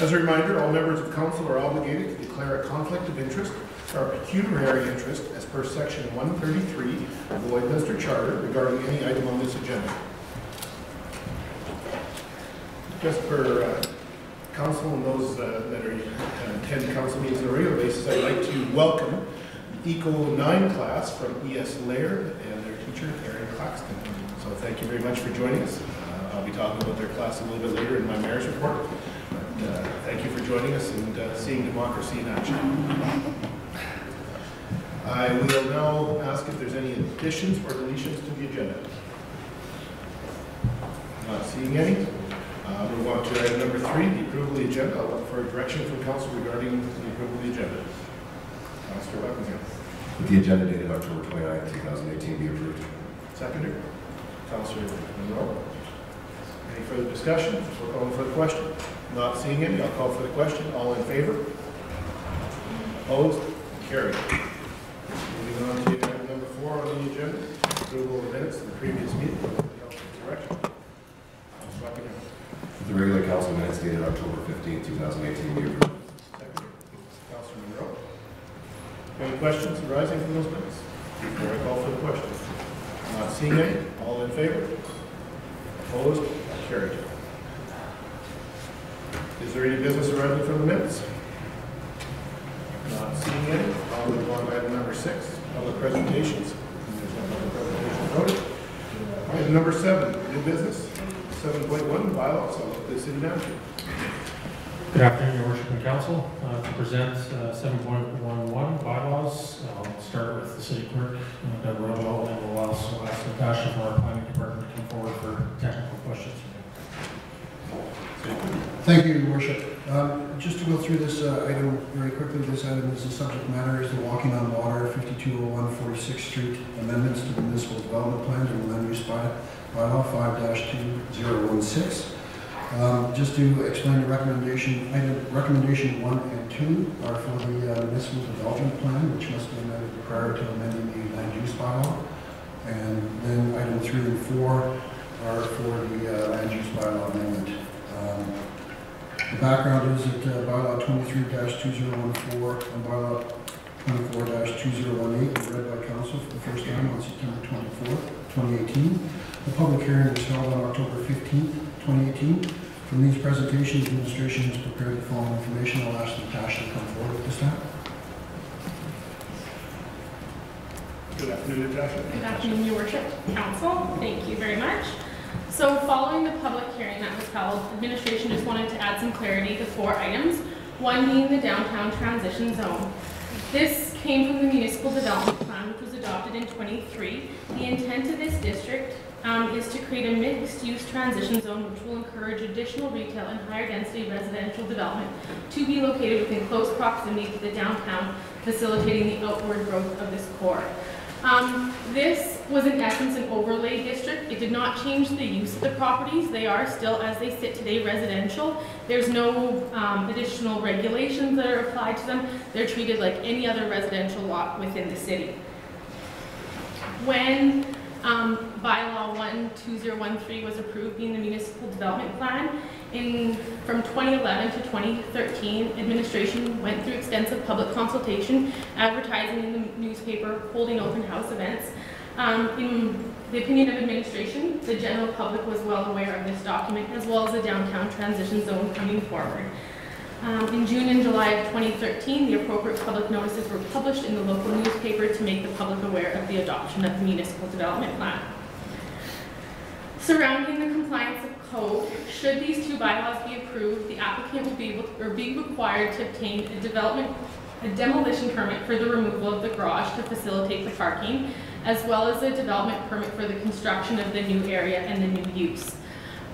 As a reminder, all members of council are obligated to declare a conflict of interest or pecuniary interest as per section 133 of the Lloydminster Charter regarding any item on this agenda. Just for council and those that are attend council meetings on a regular basis, I'd like to welcome the Eco 9 class from ES Laird and their teacher, Erin Claxton. So thank you very much for joining us. I'll be talking about their class a little bit later in my mayor's report. But thank you for joining us and seeing democracy in action. I will now ask if there's any additions or deletions to the agenda. Not seeing any. Move on to item number 3, the approval of the agenda. I'll look for direction from council regarding the approval of the agenda. Councillor Buckingham. With the agenda dated October 29, 2018 be approved. Seconder. Councillor Monroe. Any further discussion? We're calling for the question. Not seeing any, I'll call for the question. All in favor? Opposed? Carried. Moving on to item number 4 on the agenda, approval of the minutes of the previous meeting. Direction. Councillor Buckingham. The regular council minutes dated October 15, 2018 be approved. Seconder. Councillor Monroe. Any questions arising from those minutes? Before I call for the question. Not seeing any, all in favor? Opposed? Carried. Is there any business arising from the minutes? Not seeing any. I'll move on to item number 6, public presentations. There's no public presentation noted. Item number 7, new business. 7.1, bylaws. I'll look at the city manager. Good afternoon, Your Worship and Council. To present 7.11 bylaws, I'll start with the City Clerk, Doug Rojo, and we'll also ask Natasha from our Planning Department to come forward for technical questions. Thank you, Your Worship. Just to go through this item very quickly, this item is the subject matter is the Walking on Water 5201 46th Street amendments to the municipal development plans and land use bylaw 5-2016. Just to explain the recommendation, recommendation 1 and 2 are for the municipal development plan, which must be amended prior to amending the land use bylaw. And then item 3 and 4 are for the land use bylaw amendment. The background is that bylaw 23-2014 and bylaw 24-2018 were read by council for the first time on September 24th, 2018. The public hearing was held on October 15th, 2018. From these presentations, the administration has prepared the following information. I'll ask Natasha to come forward at this time. Good afternoon, Natasha. Good afternoon, Your Worship, Council. Thank you very much. So following the public hearing that was held, administration just wanted to add some clarity to 4 items, one being the downtown transition zone. This came from the municipal development plan, which was adopted in 23. The intent of this district is to create a mixed-use transition zone which will encourage additional retail and higher density residential development to be located within close proximity to the downtown, facilitating the outward growth of this core. This was in essence an overlay district. It did not change the use of the properties. They are still, as they sit today, residential. There's no additional regulations that are applied to them. They're treated like any other residential lot within the city. When bylaw 1-2013 was approved in the municipal development plan, from 2011 to 2013, administration went through extensive public consultation, advertising in the newspaper, holding open house events. In the opinion of administration, the general public was well aware of this document, as well as the downtown transition zone coming forward. In June and July of 2013, the appropriate public notices were published in the local newspaper to make the public aware of the adoption of the municipal development plan. Surrounding the compliance of code, should these 2 bylaws be approved, the applicant will be required to obtain a demolition permit for the removal of the garage to facilitate the parking, as well as a development permit for the construction of the new area and the new use.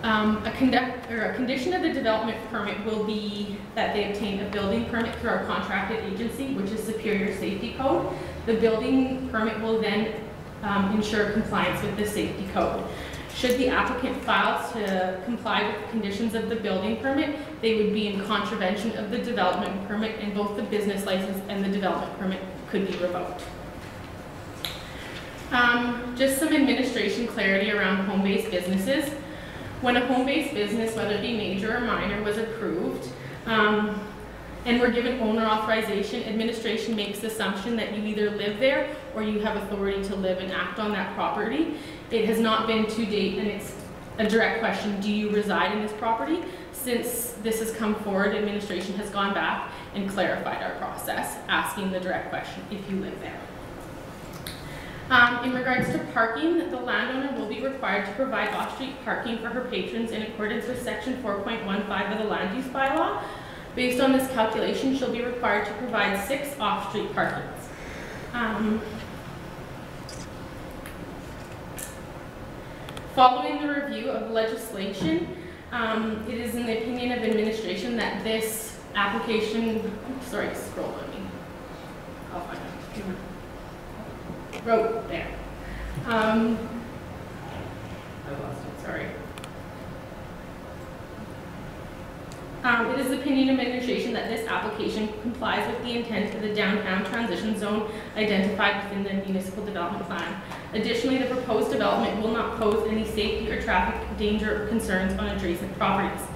A condition of the development permit will be that they obtain a building permit through our contracted agency, which is Superior Safety Code. The building permit will then ensure compliance with the safety code. Should the applicant fail to comply with the conditions of the building permit, they would be in contravention of the development permit, and both the business license and the development permit could be revoked. Just some administration clarity around home-based businesses. When a home-based business, whether it be major or minor, was approved, And we're given owner authorization. Administration makes the assumption that you either live there or you have authority to live and act on that property. It has not been to date, and it's a direct question, do you reside in this property? Since this has come forward, administration has gone back and clarified our process, asking the direct question, if you live there. In regards to parking, the landowner will be required to provide off-street parking for her patrons in accordance with section 4.15 of the land use bylaw. Based on this calculation, she'll be required to provide 6 off-street parkings. Following the review of legislation, it is in the opinion of administration that this application, sorry, scroll on me. I'll find it. Wrote there. I lost it, sorry. It is the opinion of administration that this application complies with the intent of the downtown transition zone identified within the municipal development plan. Additionally, the proposed development will not pose any safety or traffic danger concerns on adjacent properties.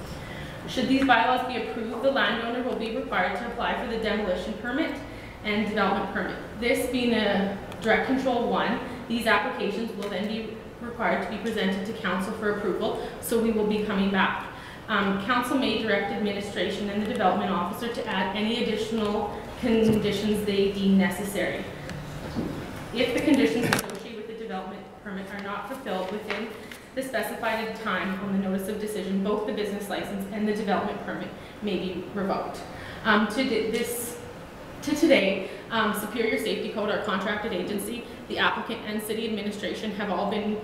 Should these bylaws be approved, the landowner will be required to apply for the demolition permit and development permit. This being a direct control 1, these applications will then be required to be presented to council for approval, so we will be coming back. Council may direct administration and the development officer to add any additional conditions they deem necessary. If the conditions associated with the development permit are not fulfilled within the specified time on the notice of decision, both the business license and the development permit may be revoked. Today, Superior Safety Code, our contracted agency, the applicant and city administration have all been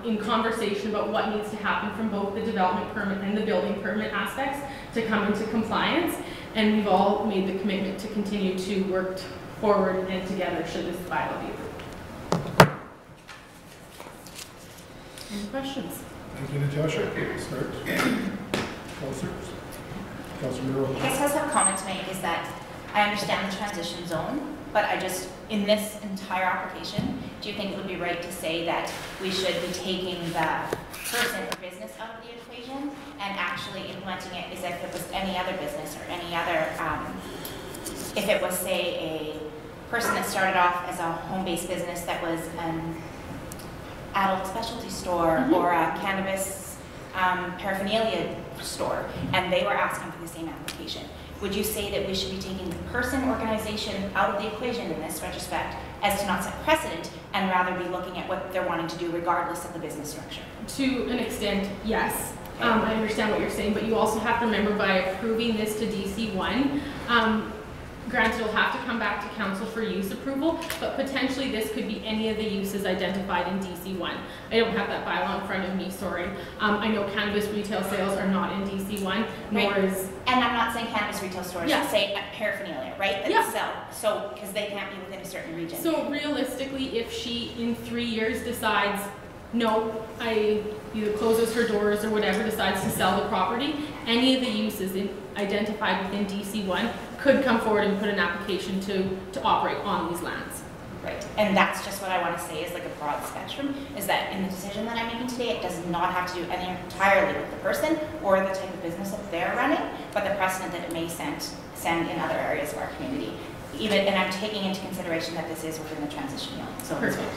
in conversation about what needs to happen from both the development permit and the building permit aspects to come into compliance, and we've all made the commitment to continue to work forward and together should this bylaw be approved. Any questions? Thank you, Natasha. Okay, we'll start. Councilors. Councilor Miro. I guess I just have a comment to make is that I understand the transition zone, but I just, in this entire application, do you think it would be right to say that we should be taking the person or business out of the equation and actually implementing it as if it was any other business or any other, if it was, say, a person that started off as a home-based business that was an adult specialty store or a cannabis paraphernalia store, and they were asking for the same application. Would you say that we should be taking the person organization out of the equation in this retrospect as to not set precedent and rather be looking at what they're wanting to do regardless of the business structure? To an extent, yes. I understand what you're saying, but you also have to remember by approving this to DC1, granted it'll have to come back to council for use approval, but potentially this could be any of the uses identified in DC1. I don't have that bylaw in front of me, sorry. I know cannabis retail sales are not in DC1, nor is... And I'm not saying cannabis retail stores, Yeah. say a paraphernalia, right? That Yeah. sell, so, because they can't be within a certain region. So realistically, if she in 3 years decides, no, I either closes her doors or whatever, decides to sell the property, any of the uses identified within DC1 could come forward and put an application to operate on these lands. Right, and that's just what I want to say is like a broad spectrum, is that in the decision that I'm making today, it does not have to do any entirely with the person or the type of business that they're running, but the precedent that it may send in other areas of our community. And I'm taking into consideration that this is within the transition zone. Perfect.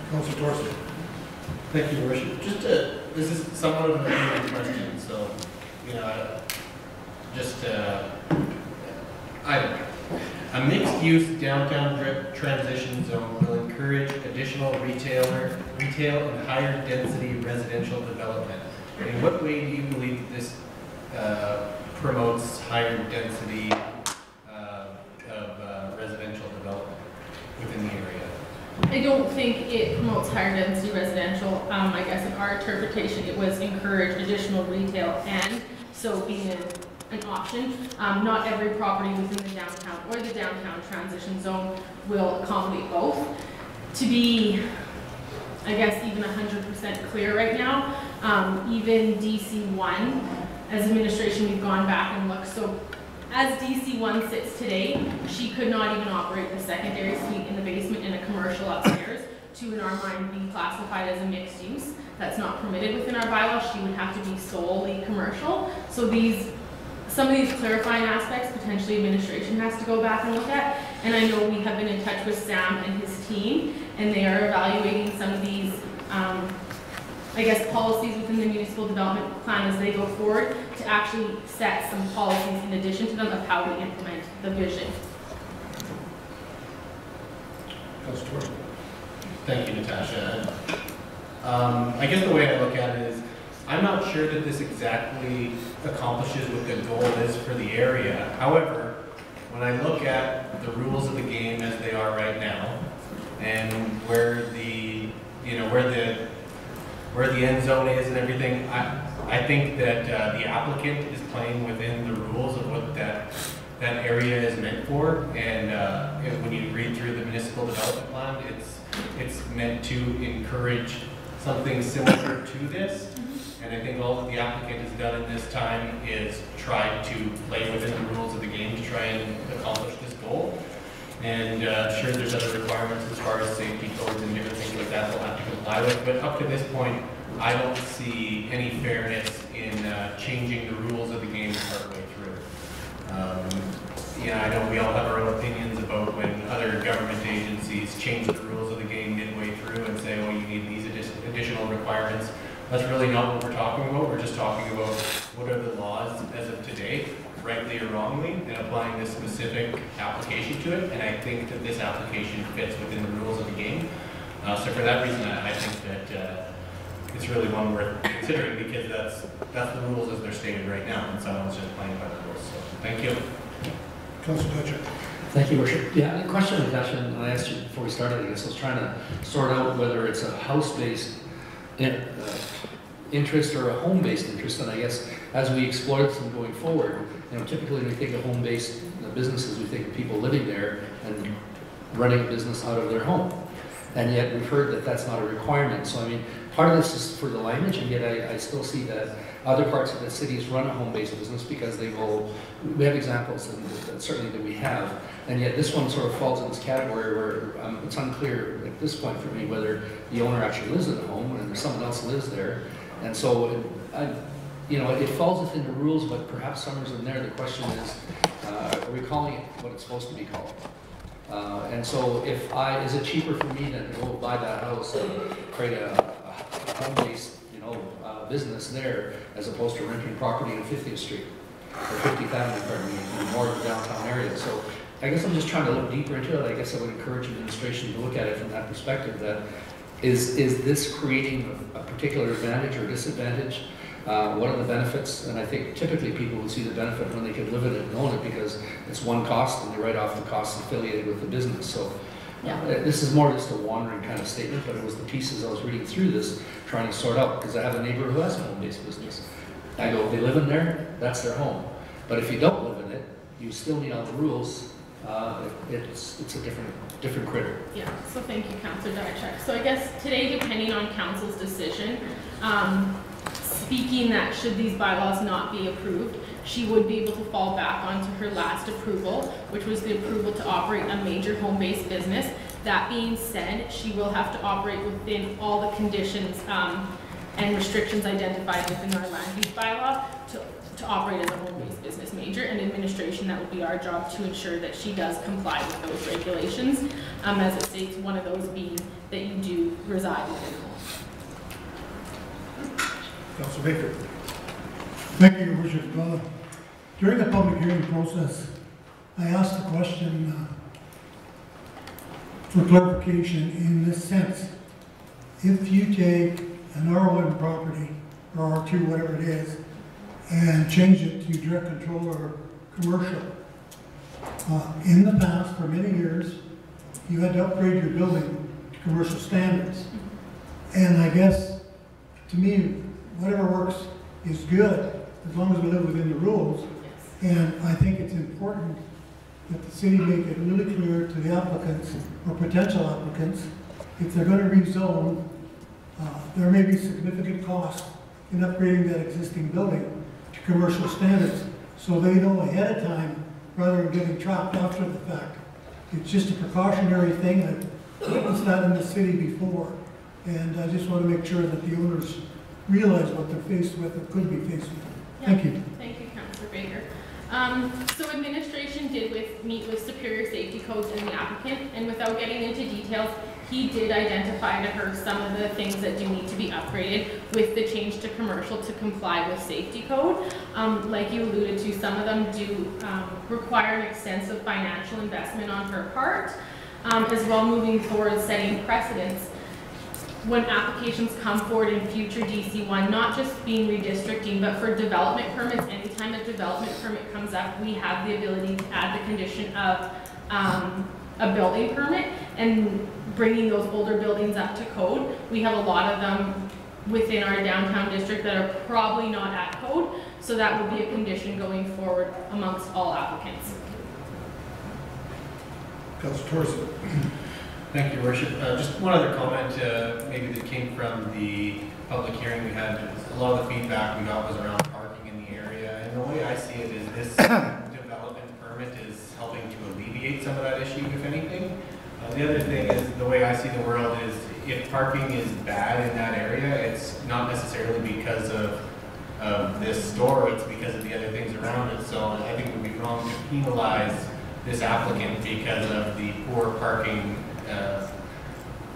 Councilor Thorson. Thank you, Your Worship. This is somewhat of an open question, so, I don't know. A mixed-use downtown transition zone will encourage additional retail and higher density residential development. In what way do you believe that this promotes higher density of residential development within the area? I don't think it promotes higher density residential. I guess in our interpretation, it was encourage additional retail, and so being an option. Not every property within the downtown or the downtown transition zone will accommodate both. To be, I guess, even 100% clear right now, even DC1, as administration, we've gone back and looked. So as DC1 sits today, she could not even operate the secondary suite in the basement and a commercial upstairs to, in our mind, be classified as a mixed use. That's not permitted within our bylaws. She would have to be solely commercial. So these some of these clarifying aspects, potentially administration has to go back and look at. And I know we have been in touch with Sam and his team, and they are evaluating some of these, I guess, policies within the municipal development plan as they go forward to actually set some policies in addition to them of how we implement the vision. Councilor Torres. Thank you, Natasha. I guess the way I look at it is, I'm not sure that this exactly accomplishes what the goal is for the area. However, when I look at the rules of the game as they are right now, and where the, you know, where the end zone is and everything, I think that the applicant is playing within the rules of what that area is meant for. And when you read through the municipal development plan, it's meant to encourage something similar to this. And I think all that the applicant has done in this time is try to play within the rules of the game to try and accomplish this goal. And sure, there's other requirements as far as safety codes and different things like that they'll have to comply with. But up to this point, I don't see any fairness in changing the rules of the game partway through. Yeah, I know we all have our own opinions about when other government agencies change the rules of the game midway through and say, oh, you need these additional requirements. That's really not what we're talking about. We're just talking about what are the laws as of today, rightly or wrongly, and applying this specific application to it. And I think that this application fits within the rules of the game. So for that reason, I think that it's really one worth considering, because that's the rules as they're stated right now, and someone's just playing by the rules. So thank you. Councilor Dutcher. Thank you, Worship. Yeah, the question, Natasha, and I asked you before we started, I guess I was trying to sort out whether it's a house-based interest or a home-based interest. And I guess as we explore this and going forward, you know, typically when we think of home-based businesses, we think of people living there and running a business out of their home. And yet we've heard that that's not a requirement. So I mean, part of this is for the language, and yet I still see that other parts of the cities run a home-based business because they will, we have examples, and certainly that we have, and yet this one sort of falls in this category where it's unclear at this point for me whether the owner actually lives in the home and someone else lives there. And so, you know, it falls within the rules, but perhaps somewhere's in there. The question is, are we calling it what it's supposed to be called? And so is it cheaper for me to go buy that house and create a home-based, you know, business there, as opposed to renting property on 50th Street or 50th Avenue, pardon me, in more of the downtown area? So I guess I'm just trying to look deeper into it. I guess I would encourage administration to look at it from that perspective. That is this creating a particular advantage or disadvantage? What are the benefits? And I think typically people would see the benefit when they could live in it and own it, because it's one cost and they write off the costs affiliated with the business. So this is more just a wandering kind of statement, but it was the pieces I was reading through this, trying to sort out, because I have a neighbor who has a home-based business. I go, if they live in there, that's their home. But if you don't live in it, you still need all the rules. It's a different critter. Yeah, so thank you, Councillor Diachek. So I guess today, depending on Council's decision, speaking that should these bylaws not be approved, she would be able to fall back onto her last approval, which was the approval to operate a major home-based business. That being said, she will have to operate within all the conditions and restrictions identified within our land use bylaw to operate as a home-based business major. And administration, that would be our job to ensure that she does comply with those regulations. As it states, one of those being that you do reside within the home. Councilor Baker. Thank you, Your Worship. During the public hearing process, I asked the question for clarification in this sense. If you take an R1 property, or R2, whatever it is, and change it to direct control or commercial, in the past, for many years, you had to upgrade your building to commercial standards. And I guess, to me, whatever works is good, as long as we live within the rules. And I think it's important that the city make it really clear to the applicants or potential applicants, if they're going to rezone, there may be significant costs in upgrading that existing building to commercial standards, so they know ahead of time rather than getting trapped after the fact. It's just a precautionary thing. I've witnessed that in the city before, and I just want to make sure that the owners realize what they're faced with or could be faced with. Yeah. Thank you. Thank you, Councillor Baker. So administration did meet with Superior Safety Codes and the applicant, and without getting into details, he did identify to her some of the things that do need to be upgraded with the change to commercial to comply with safety code. Like you alluded to, some of them do require an extensive financial investment on her part, as well moving forward, setting precedents when applications come forward in future DC1, not just being redistricting, but for development permits. Anytime a development permit comes up, we have the ability to add the condition of a building permit and bringing those older buildings up to code. We have a lot of them within our downtown district that are probably not at code, so that would be a condition going forward amongst all applicants. Councilor Torres. Thank you, Your Worship. Just one other comment, maybe that came from the public hearing we had. A lot of the feedback we got was around parking in the area, and the way I see it is this development permit is helping to alleviate some of that issue, if anything. The other thing is, the way I see the world is, if parking is bad in that area, it's not necessarily because of this store, it's because of the other things around it. So I think it would be wrong to penalize this applicant because of the poor parking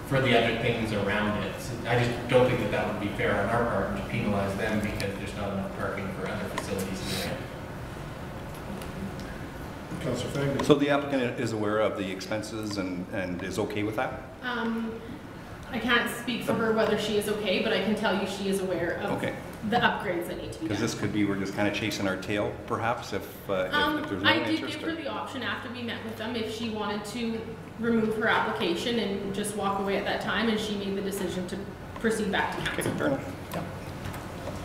for the other things around it. So I just don't think that that would be fair on our part to penalize them because there's not enough parking for other facilities in there. Councilor Fagin. So the applicant is aware of the expenses and is okay with that? I can't speak for her whether she is okay, but I can tell you she is aware of the upgrades that need to be done. Because this could be, we're just kind of chasing our tail, perhaps, if there's no interest. I did give her the option after we met with them if she wanted to remove her application and just walk away at that time, and she made the decision to proceed back to council. Okay, fair enough. Yeah.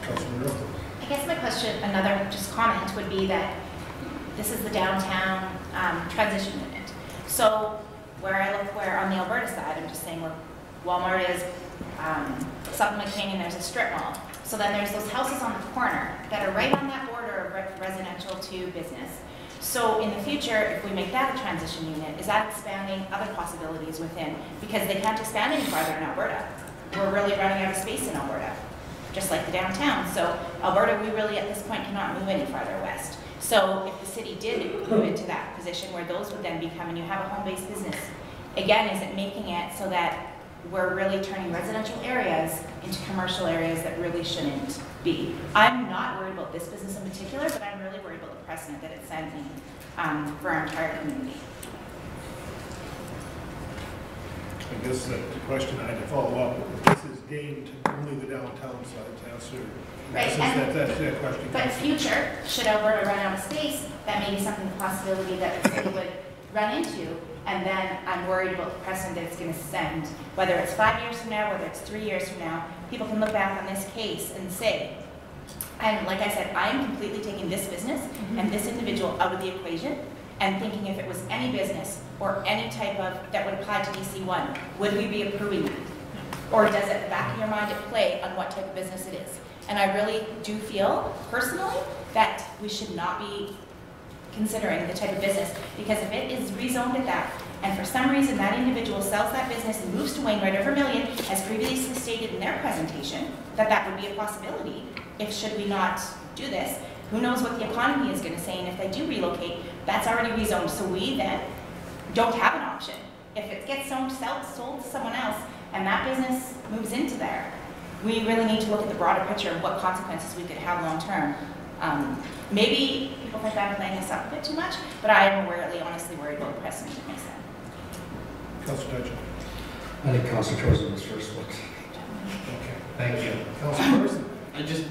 Councilor Monroe. I guess my question, another just comment would be that this is the downtown transition unit. So where I look, where on the Alberta side, I'm just saying where Walmart is, Supplement Canyon, there's a strip mall. So then there's those houses on the corner that are right on that border of residential to business. So in the future, if we make that a transition unit, is that expanding other possibilities within? Because they can't expand any farther in Alberta. We're really running out of space in Alberta, just like the downtown. So Alberta, we really at this point cannot move any farther west. So if the city did move into that position where those would then become, and you have a home-based business, again, is it making it so that we're really turning residential areas into commercial areas that really shouldn't be? I'm not worried about this business in particular, but I'm really worried about the precedent that it's setting for our entire community. I guess the question I had to follow up with, this is gained only the downtown side to answer. Right, That's that question. But future, should Alberta run out of space, that may be something, the possibility that the city would run into, and then I'm worried about the precedent that it's going to send, whether it's 5 years from now, whether it's 3 years from now, people can look back on this case and say, and like I said, I am completely taking this business and this individual out of the equation and thinking if it was any business or any type of, that would apply to DC1, would we be approving that? Or does it, at the back of your mind, it play on what type of business it is? And I really do feel, personally, that we should not be considering the type of business, because if it is rezoned at that, and for some reason that individual sells that business and moves to Wainwright or Vermilion, as previously stated in their presentation, that would be a possibility. If should we not do this, who knows what the economy is going to say, and if they do relocate, that's already rezoned, so we then don't have an option. If it gets sold to someone else, and that business moves into there, we really need to look at the broader picture of what consequences we could have long term. Maybe people think I'm playing this up a bit too much, but I am honestly worried about the precedent it may set. Councilor Dutcher. I think Councilor Torres was first look. Okay. Thank you. Councilor Person. I just,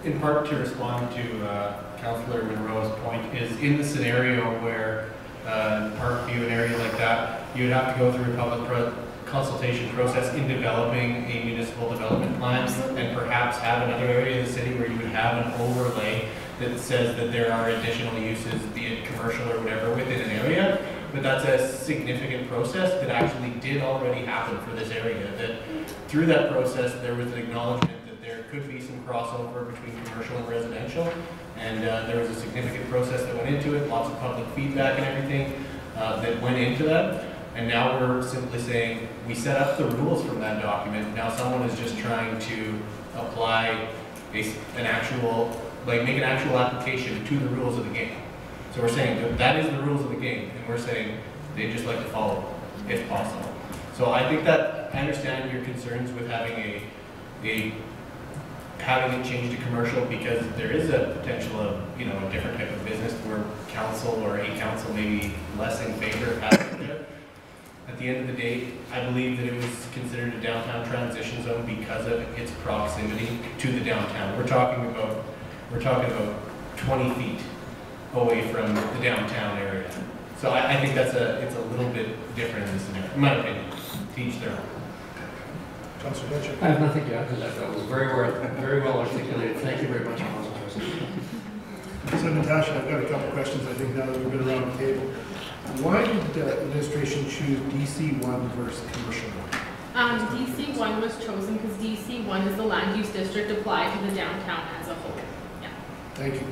in part to respond to Councillor Monroe's point, is in the scenario where Parkview, an area like that, you would have to go through a public consultation process in developing a municipal development plan, and perhaps have another area of the city where you would have an overlay that says that there are additional uses, be it commercial or whatever, within an area. But that's a significant process that actually did already happen for this area. That through that process, there was an acknowledgement that there could be some crossover between commercial and residential, and there was a significant process that went into it, lots of public feedback and everything that went into that. And now we're simply saying, we set up the rules from that document. Now someone is just trying to apply make an actual application to the rules of the game. So we're saying that that is the rules of the game, and we're saying they just like to follow if possible. So I think that I understand your concerns with having having it changed to commercial, because there is a potential of, you know, a different type of business where council or a council may be less in favor of having it. At the end of the day, I believe that it was considered a downtown transition zone because of its proximity to the downtown. We're talking about 20 feet away from the downtown area. So I think it's a little bit different in this scenario, in my opinion. To each their own. Councilor Mitchell. I have nothing to add to that. That was very well articulated. Thank you very much, Council President. So Natasha, I've got a couple questions, I think, now that we've been around the table. Why did the administration choose DC1 versus commercial? DC1 was chosen because DC1 is the land use district applied to the downtown as a whole. Yeah. Thank you.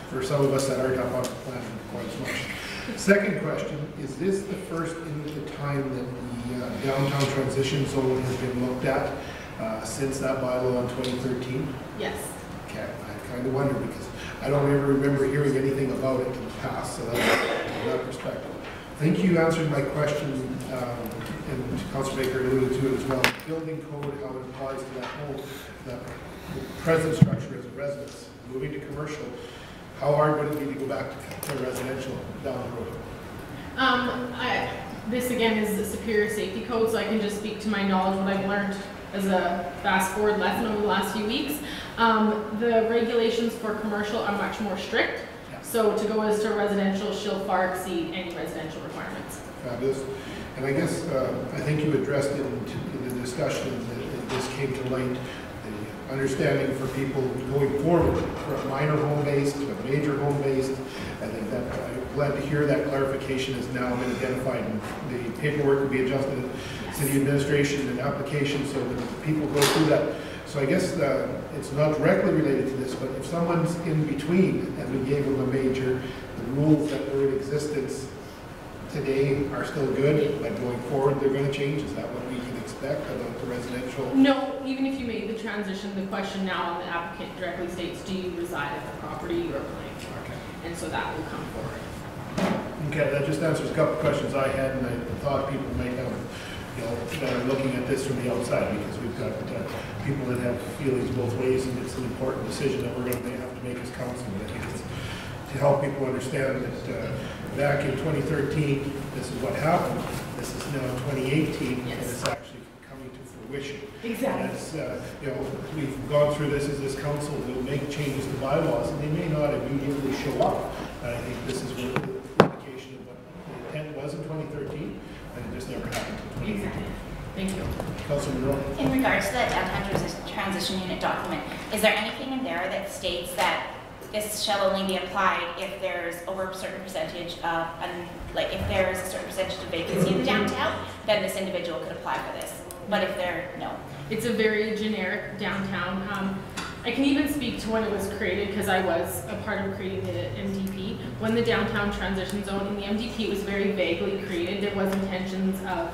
For some of us that aren't up on the plan quite as much. Second question, is this the first in the time that the downtown transition zone has been looked at since that bylaw in 2013? Yes. Okay, I kind of wonder because I don't ever remember hearing anything about it in the past, so that's from that perspective. I think you answered my question, and Councilor Baker alluded to it as well. Building code, how it applies to that whole, the present structure as a residence, moving to commercial. How hard would it be to go back to residential down the road? This again is the Superior Safety Code, so I can just speak to my knowledge, what I've learned as a fast forward lesson over the last few weeks. The regulations for commercial are much more strict. Yeah. So to go as to residential, she'll far exceed any residential requirements. Fabulous. And I guess, I think you addressed it in the discussion that this came to light. Understanding for people going forward, from a minor home-based to a major home-based. I think that I'm glad to hear that clarification has now been identified, and the paperwork will be adjusted at city administration and application so that people go through that. So I guess it's not directly related to this, but if someone's in between and we gave them a major, the rules that were in existence today are still good, but going forward they're going to change. Is that what we can expect about the residential? No, even if you made the transition, the question now on the applicant directly states, do you reside at the property you are applying for? Okay. And so that will come forward. Okay, that just answers a couple of questions I had, and I thought people might have, you know, that are looking at this from the outside, because we've got people that have feelings both ways, and it's an important decision that we're going to have to make as council. But I think it's to help people understand that back in 2013, this is what happened. This is now 2018, Yes. and it's actually coming to fruition. Exactly. And it's, you know, we've gone through this as this council. We'll make changes to bylaws, and they may not immediately show up. But I think this is what the indication of what the intent was in 2013, and it just never happened in 2018. Exactly. Thank you. Councilor Monroe? In regards to that downtown transition unit document, is there anything in there that states that this shall only be applied if there's over a certain percentage of, like if there's a certain percentage of vacancy in the downtown, then this individual could apply for this? But if no. It's a very generic downtown. I can even speak to when it was created, because I was a part of creating the MDP. When the downtown transition zone in the MDP was very vaguely created, there was intentions of,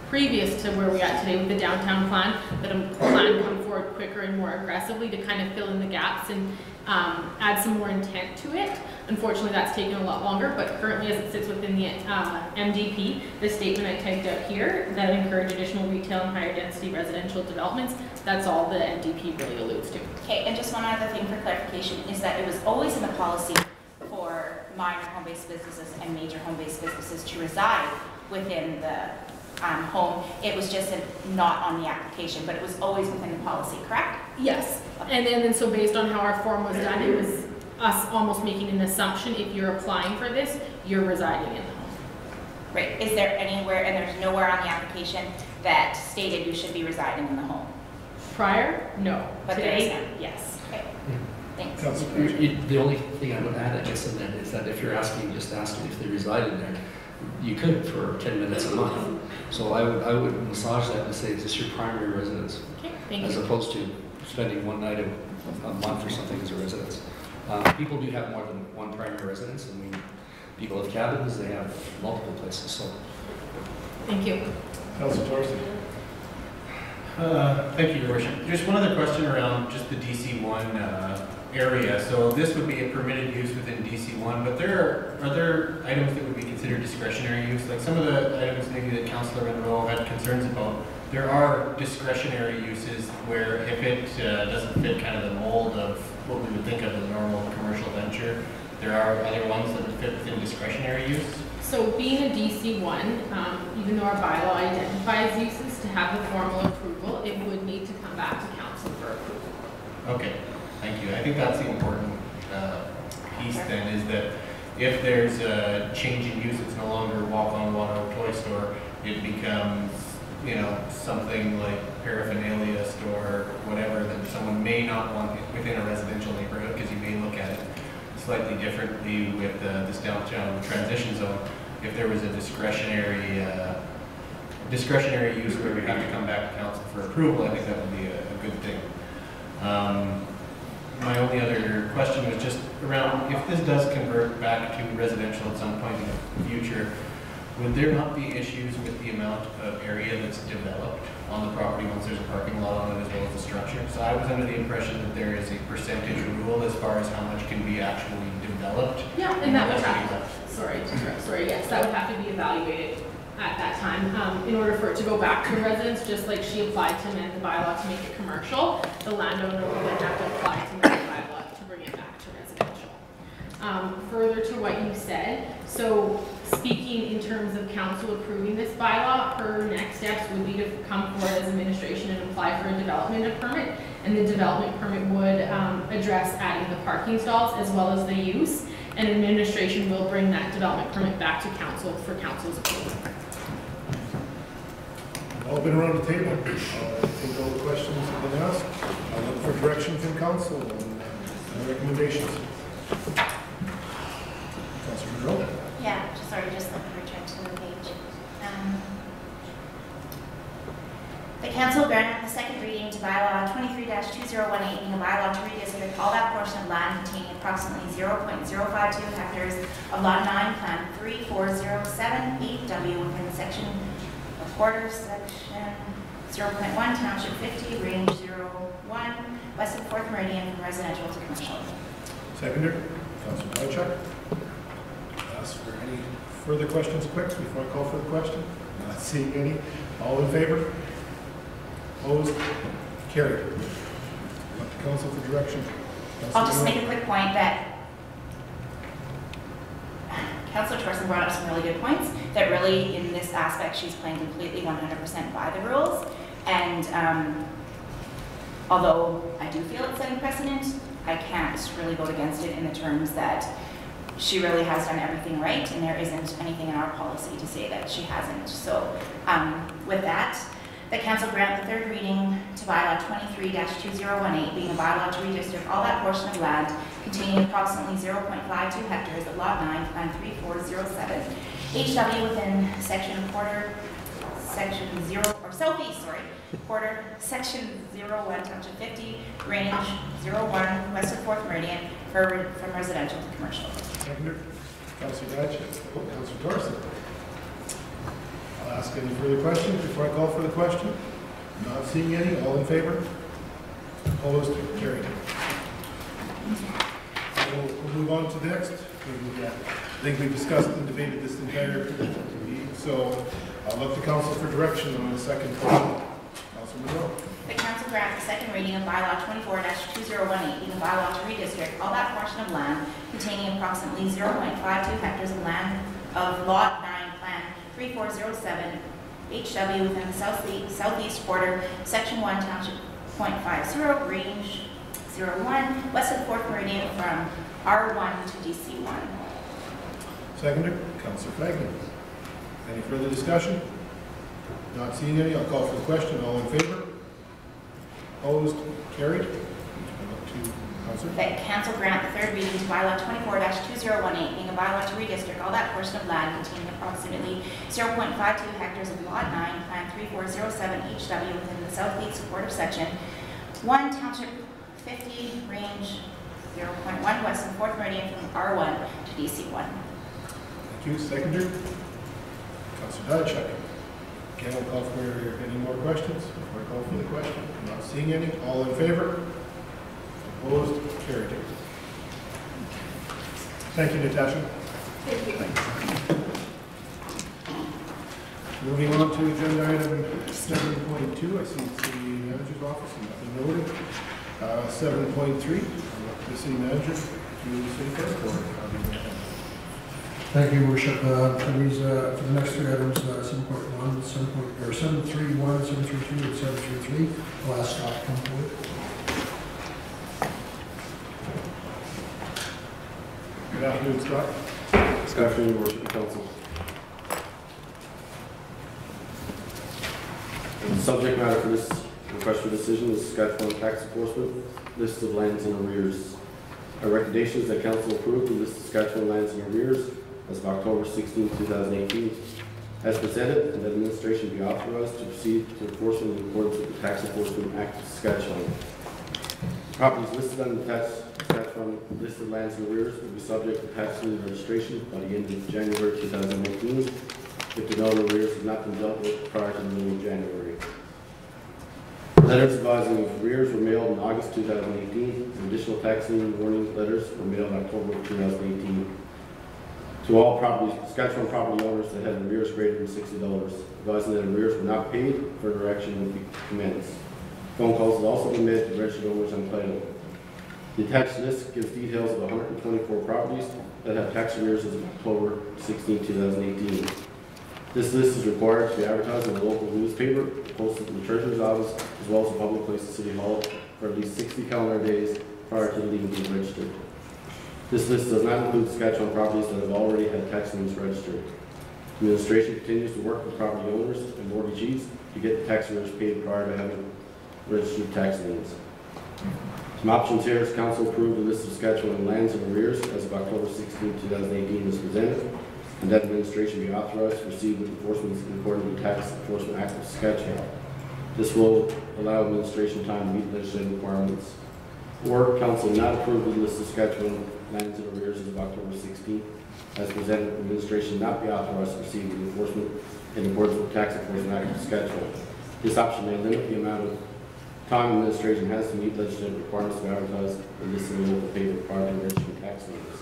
previous to where we are today with the downtown plan, that a plan come forward quicker and more aggressively to kind of fill in the gaps and add some more intent to it. Unfortunately, that's taken a lot longer, but currently as it sits within the MDP, the statement I typed out here that encourage additional retail and higher density residential developments, that's all the MDP really alludes to. Okay, and just one other thing for clarification is that it was always in the policy for minor home-based businesses and major home-based businesses to reside within the home. It was just not on the application, but it was always within the policy, correct? Yes, and then so based on how our form was done, it was us almost making an assumption if you're applying for this, you're residing in the home. Right, is there anywhere, and there's nowhere on the application that stated you should be residing in the home? Prior? No. But there is Today? now? Yes. Okay, thanks. Councilor? The only thing I would add, I guess, in that is that if you're asking if they reside in there, you could for 10 minutes a month. So I would massage that and say, is this your primary residence? Okay, thank As you. opposed to spending one night a month or something as a residence. People do have more than one primary residence, and people have cabins, they have multiple places, so. Thank you. Councilor Torres? Thank you, Your Worship. Just one other question around just the DC1 area. So this would be a permitted use within DC1, but are there items that would be considered discretionary use? Like some of the items maybe that Councillor Monroe had concerns about, there are discretionary uses where if it doesn't fit kind of the mold of what we would think of as a normal commercial venture, there are other ones that would fit within discretionary use. So being a DC1, even though our bylaw identifies uses, to have the formal approval, it would need to come back to council for approval. Okay, thank you. I think that's the important piece then, is that if there's a change in use, it's no longer walk-on water toy store, it becomes, you know, something like paraphernalia store, whatever, that someone may not want within a residential neighborhood, because you may look at it slightly differently with this downtown transition zone. If there was a discretionary use where we have to come back to council for approval, I think that would be a good thing. My only other question was just around, if this does convert back to residential at some point in the future, would there not be issues with the amount of area that's developed on the property once there's a parking lot on it as well as the structure? So I was under the impression that there is a percentage rule as far as how much can be actually developed. Yeah, and that would have to, yes, that would have to be evaluated at that time. In order for it to go back to residence, just like she applied to amend the bylaw to make it commercial, the landowner would then have to apply to amend the bylaw to bring it back to residential. Further to what you said, so speaking in terms of council approving this bylaw, her next steps would be to come forward as administration and apply for a development permit, and the development permit would address adding the parking stalls as well as the use, and administration will bring that development permit back to council for council's approval. All been around the table. I think all the questions have been asked. I'll look for direction from council and recommendations. Councilor Monroe? Yeah, just let me return to the page. The council granted the second reading to bylaw 23-2018, being a bylaw to redistrict all that portion of land containing approximately 0.052 hectares of lot 9, plan 3407 8W within section of quarter, section 0.1, township 50, range 01, west of 4th Meridian, from residential to commercial. Seconder, Councilor Diachuk. Ask for any further questions quick before I call for the question. Not seeing any. All in favor? Opposed? Carried. Up to council for direction. I'll just make a quick point that Councillor Thorson brought up some really good points, that really in this aspect she's playing completely 100% by the rules, and although I do feel it's setting precedent, I can't really vote against it in the terms that she really has done everything right, and there isn't anything in our policy to say that she hasn't. So with that, the council grant the third reading to bylaw 23-2018, being a bylaw to redistrict all that portion of land containing approximately 0.52 hectares of lot 9, plan 3407, HW within section quarter, section 0, or southeast, quarter, section 01, township 50, range 01, west of 4th Meridian, from residential to commercial. Seconder, Councilor Diachuk. Councilor Thorson. I'll ask any further questions before I call for the question. Not seeing any. All in favor? Opposed? Carried. We'll move on to next. I think we discussed and debated this entire meeting, so I'll look to council for direction on the second portion. Councilor Monroe. The council grant the second reading of bylaw 24-2018, being a bylaw to redistrict all that portion of land containing approximately 0.52 hectares of land of lot 9, plan 3407, HW within the southeast quarter, section 1, township 0.50, range 01, west of 4th Meridian, from R1 to DC1. Seconder, Councilor Fagin. Any further discussion? Not seeing any. I'll call for the question. All in favor? Opposed? Carried. Up to Councilor. That council grant the third reading to bylaw 24-2018, being a bylaw to redistrict all that portion of land containing approximately 0.52 hectares of lot 9, plan 3407 HW within the southeast quarter section 1, township 50, range 0.1, west of 4th Meridian, from R1 to DC1. Thank you. Seconder, Councilor Diachuk. Again, I'll call for any more questions before I call for the question. Not seeing any. All in favor? Opposed? Carried. Thank you, Natasha. Thank you. Moving on to agenda item 7.2, I see the city manager's office, and nothing noted. 7.3, the city manager, to the city clerk, or how do you want to handle it? Thank you, Your Worship. For these, for the next three items, 7.1, 7.31, 732, and 733, I'll ask Scott to come forward. Good afternoon, Scott. Good afternoon, Your Worship and Council. The subject matter for this request for decision is Saskatchewan Tax Enforcement list of lands in arrears. Our recommendation is that Council approve the list of Saskatchewan lands in arrears as of October 16, 2018, as presented, and that administration be authorized to proceed to enforcement in accordance with the Tax Enforcement Act of Saskatchewan. Properties listed on the Saskatchewan listed lands in arrears will be subject to tax lien registration by the end of January 2018 if the known arrears have not been dealt with prior to the middle of January. Letters advising of arrears were mailed in August 2018, and additional tax lien warning letters were mailed in October 2018. To all Saskatchewan property owners that had arrears greater than $60, advising that arrears were not paid, further action would be commenced. Phone calls will also be made to registered owners on title. The attached list gives details of 124 properties that have tax arrears as of October 16, 2018. This list is required to be advertised in the local newspaper, posted in the Treasurer's office, as well as a public place at City Hall for at least 60 calendar days prior to the lien being registered. This list does not include Saskatchewan properties that have already had tax liens registered. Administration continues to work with property owners and mortgagees to get the tax arrears paid prior to having registered tax liens. Some options here is Council approved the list of Saskatchewan lands in arrears as of October 16, 2018 as presented, and that administration be authorized to proceed with enforcement in accordance with the Tax Enforcement Act of Saskatchewan. This will allow administration time to meet legislative requirements. Or Council not approve the list of Saskatchewan lands in arrears as of October 16 as presented, administration not be authorized to proceed with enforcement in accordance with the Tax Enforcement Act of Saskatchewan. This option may limit the amount of time administration has to meet legislative requirements to advertise the list in the local paper prior to registering tax liens.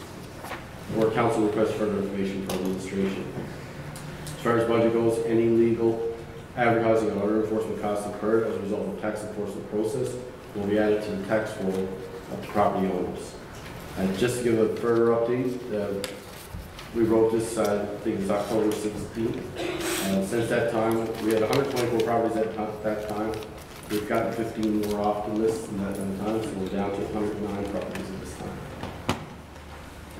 Or Council requests further information from administration. As far as budget goes, any legal advertising and other enforcement costs incurred as a result of tax enforcement process will be added to the tax roll of the property owners. And just to give a further update, we wrote this, I think it's October 16th. Since that time, we had 124 properties at that time. We've gotten 15 more off the list in that time, so we're down to 109 properties at this time.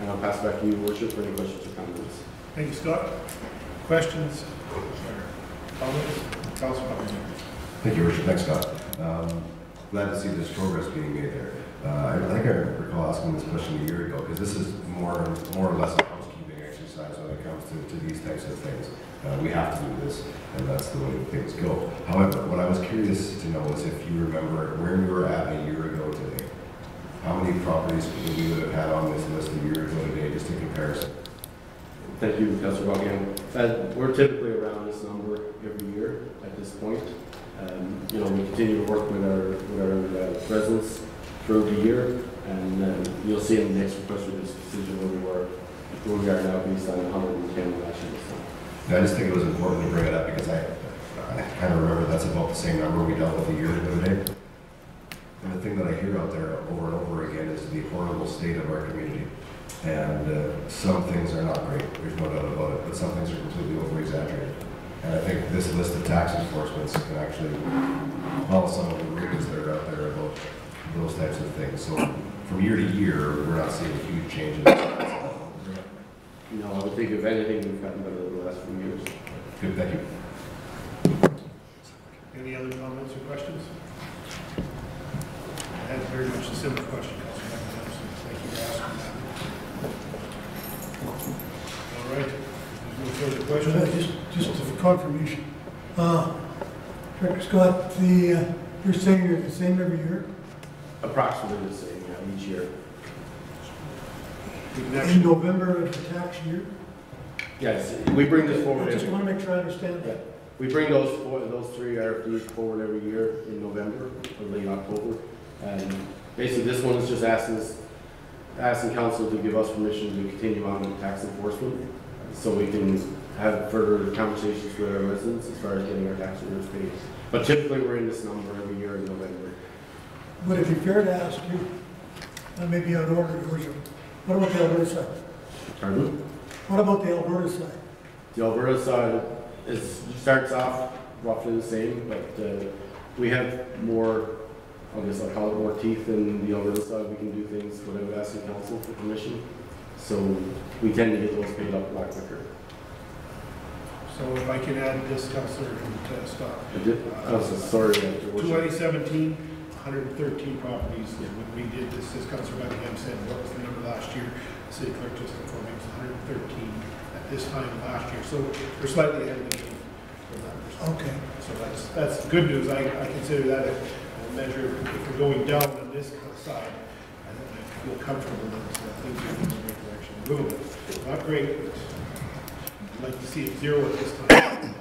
And I'll pass it back to you, Worship, for any questions or comments. Thank you, Scott. Questions? Comments? Councilor Hutton. Thank you, Worship. Thanks, Scott. Glad to see this progress being made there. I think I recall asking this question a year ago, because this is more or less a housekeeping exercise when it comes to these types of things. We have to do this, and that's the way things go. However, what I was curious to know is if you remember where we were at a year ago today. How many properties we would have had on this list a year ago today, just in comparison? Thank you, Councilor Buckingham. We're typically around this number every year at this point. We continue to work with our residents throughout the year, and you'll see in the next request for this decision where we are now based on 110 last year. Yeah, I just think it was important to bring it up because I kind of remember that's about the same number we dealt with a year ago today. And the thing that I hear out there over and over again is the horrible state of our community. And some things are not great, there's no doubt about it, but some things are completely over-exaggerated. And I think this list of tax enforcements can actually follow some of the rumors that are out there about those types of things. So from year to year, we're not seeing huge changes. No, I would think if anything, we've gotten better over the last few years. Good, thank you. Any other comments or questions? That's very much a similar question, Councilor Hutton. Thank you for asking that. All right. There's no further questions. Just as a confirmation. Director Scott, you're saying you're the same every year? Approximately the same, yeah, each year. In November of the tax year? Yes, we bring this forward. I just want to make sure I understand that. We bring those three RFPs forward every year in November or late October. And Basically, this one is just asking council to give us permission to continue on with tax enforcement, so we can have further conversations with our residents as far as getting our tax arrears paid. But typically, we're in this number every year in November. Would it be fair to ask you, maybe out of order, Your Worship, what about the Alberta side? Pardon? What about the Alberta side? The Alberta side starts off roughly the same, but we have more, I guess I'll call it more teeth than the Alberta side. We can do things without asking council for permission. So we tend to get those paid up a lot quicker. So if I can add this, Councillor Scott. Sorry, Your Worship. 2017, 113 properties. When we did this, as Councillor Buckingham said, what was the number last year? The city clerk just informed me it was 113 at this time last year. So we're slightly ahead of the game from that perspective. Okay. So that's good news. I consider that a measure. If we're going down on this side, I feel comfortable that things are moving in the right direction. A little bit. Not great, but I'd like to see it zero at this time.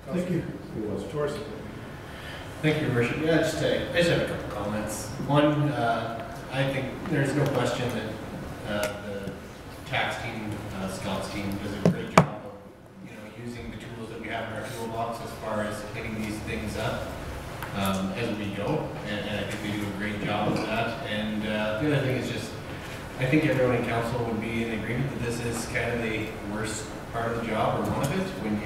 Thank you. Torres. Thank you, Your Worship. Yeah, I just have a couple comments. One, I think there's no question that the tax team, Scott's team, does a great job of, using the tools that we have in our toolbox as far as cleaning these things up as we go, and I think they do a great job of that. And the other thing is just, I think everyone in council would be in agreement that this is kind of the worst part of the job, or one of it, when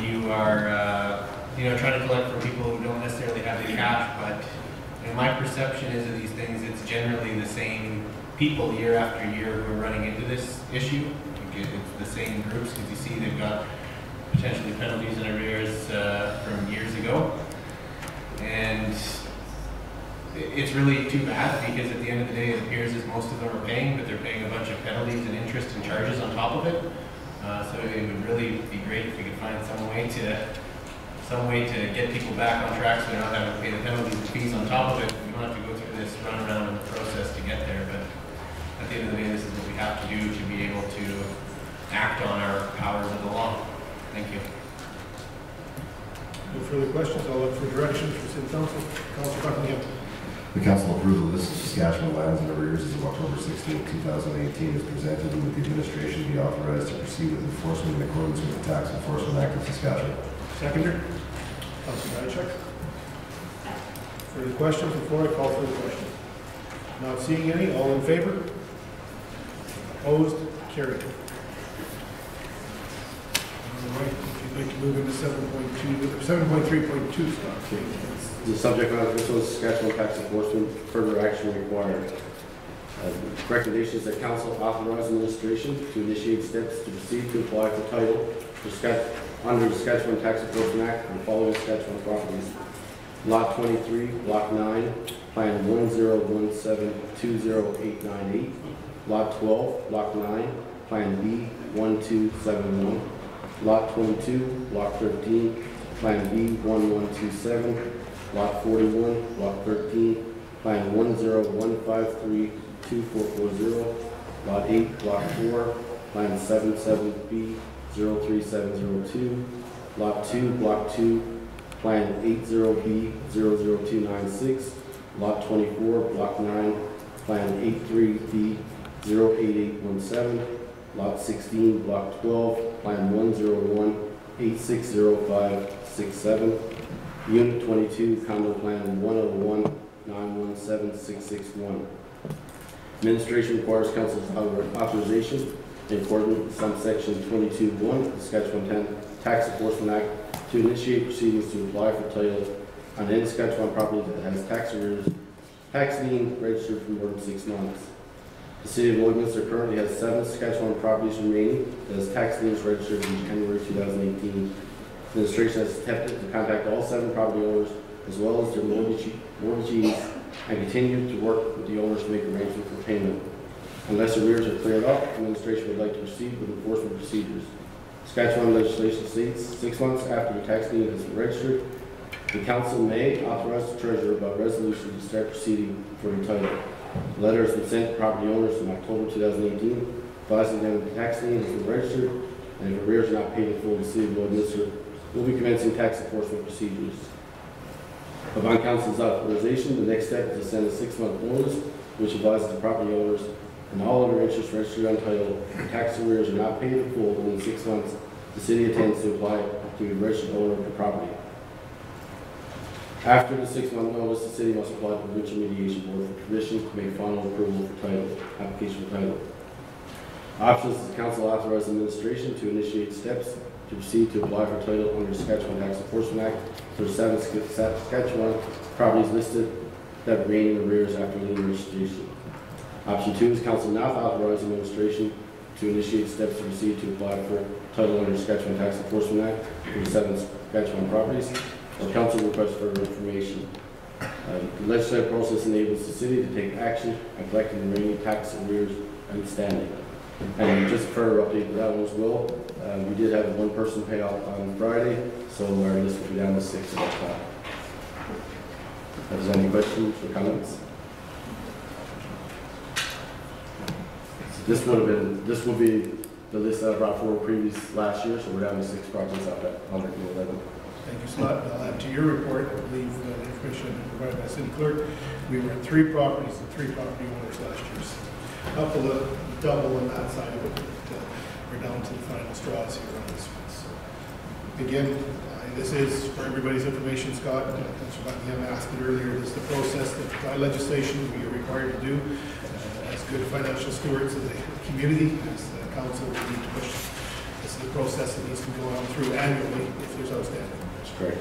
you are trying to collect from people who don't necessarily have the cash. But my perception is of these things, it's generally the same people year after year who are running into this issue. It's the same groups, because you see they've got potentially penalties and arrears from years ago. And it's really too bad, because at the end of the day it appears as most of them are paying, but they're paying a bunch of penalties and interest and charges on top of it. So it would really be great if we could find some way to get people back on track, so they're not having to pay the penalties and fees on top of it. We don't have to go through this runaround in the process to get there, but at the end of the day, this is what we have to do to be able to act on our powers of the law. Thank you. No further questions. I'll look for direction from City Council. Councillor Buckingham. The council approval of the list of Saskatchewan lands and arrears as of October 16, 2018 is presented, and with the administration be authorized to proceed with enforcement in accordance with the Tax Enforcement Act of Saskatchewan. Seconder. Councillor Diachuk. Further questions before I call for the question? Not seeing any. All in favor? Opposed? Carried. All right. If you'd like to move into 7.3.2, Scott. The subject matter of this was Saskatchewan tax enforcement, further action required. Recommendations that council authorize administration to initiate steps to proceed to apply for title under the Saskatchewan Tax Enforcement Act on following Saskatchewan properties. Lot 23, Block 9, Plan 1017-20898. Lot 12, Block 9, Plan B1271. Lot 22, Block 13, Plan B1127. Lot 41, Block 13, Plan 101532440. Lot 8, Block 4, Plan 77B03702. Lot 2, Block 2, Plan 80B00296. Lot 24, Block 9, Plan 83B08817. Lot 16, Block 12, Plan 101860567. Unit 22, Condo Plan 101917661. Administration requires council's authorization in accordance with subsection 22(1) of the Saskatchewan Tax Enforcement Act to initiate proceedings to apply for title on any Saskatchewan property that has tax arrears, tax lien registered for more than 6 months. The City of Lloydminster currently has 7 Saskatchewan properties remaining that has tax liens registered in January 2018. Administration has attempted to contact all 7 property owners as well as their mortgagees and continue to work with the owners to make arrangements for payment. Unless arrears are cleared up, administration would like to proceed with enforcement procedures. Saskatchewan legislation states 6 months after the tax lien has been registered, the council may authorize the treasurer by resolution to start proceeding for the title. The letter has been sent to property owners in October 2018, advising them that the tax lien has been registered, and if arrears are not paid in full, the City of Lloydminster will be commencing tax enforcement procedures. Upon council's authorization, the next step is to send a 6-month notice which advises the property owners and all other interests registered on title if tax arrears are not paid in full within 6 months. The city intends to apply to a registered owner of the property. After the 6-month notice, the city must apply to the Provincial Mediation Board for permission to make final approval for title, application for title. Options is the council authorize administration to initiate steps to proceed to apply for title under Saskatchewan Tax Enforcement Act for 7 Saskatchewan properties listed that remain in arrears after lien registration. Option 2 is council not authorize administration to initiate steps to proceed to apply for title under Saskatchewan Tax Enforcement Act for 7 Saskatchewan properties, or council request for information. The legislative process enables the city to take action on collecting the remaining tax arrears outstanding. And just a further update to that one as well, we did have 1 person pay off on Friday, so our list will be down to 6 at that time. If there's any questions or comments? This would be the list that I brought forward last year, so we're down to 6 properties out of 111. Thank you, Scott. I'll add to your report, I believe the information had been provided by city clerk. We were at 3 properties and 3 property owners last year. So up a little, double on that side of it, but we're down to the final straws here on this one. So again, this is for everybody's information, Scott. Councilor Buckingham asked it earlier. This is the process that by legislation we are required to do as good financial stewards of the community. As the council, we need to push. This is the process that needs to go on through annually if there's outstanding. That's correct.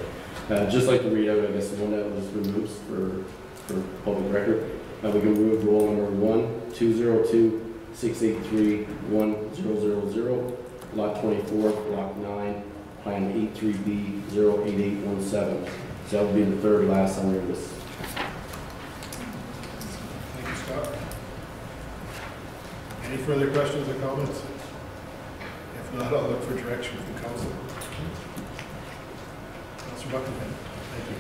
Just like to read out, I guess, the one that was removed for public record. We can remove roll number 1-202-683-1000, lot 24, block 9, plan 83B08817. So that would be the 3rd last on your list. Thank you, Scott. Any further questions or comments? If not, I'll look for direction from council. Councilor Buckingham. Thank you.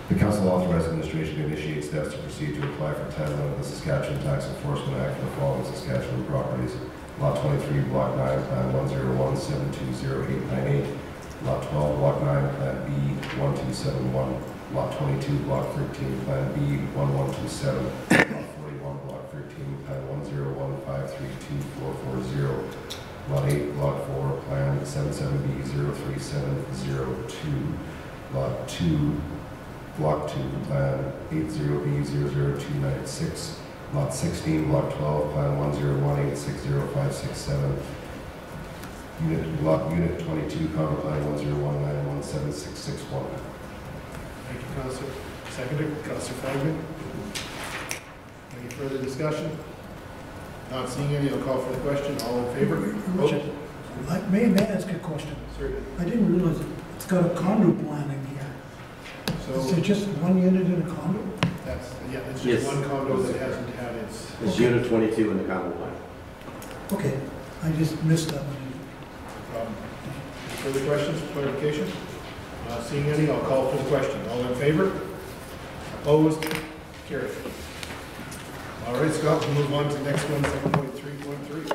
The council authorized administration to initiate steps to proceed to apply for title under the Saskatchewan Tax Enforcement Act for the following Saskatchewan properties. Lot 23, Block 9, Plan 101-720-898. Lot 12, Block 9, Plan B 1271. Lot 22, Block 13, Plan B 1127. Lot 41, Block 13, Plan 101-532-440. Lot 8, Block 4, Plan 77B03702. Lot 2, Block 2, Plan 80B00296. Lot 16, Block 12, Plan 101860567. Unit 22, Condo Plan 101917661. Thank you, Councilor. Seconder, Councilor Feigman. Any further discussion? Not seeing any, I'll call for the question. All in favor? Richard, may I ask a question? Certainly. I didn't realize it's got a condo plan in here. Is So there just 1 unit in a condo? that's, yeah, it's Yes. just one condo that hasn't had its. It's Unit 22 in the condo plan. Okay, I just missed that one. Any further questions, clarification? Not seeing any, I'll call for the question. All in favor? Opposed? Carried. All right, Scott, we'll move on to the next one, 7.3.3.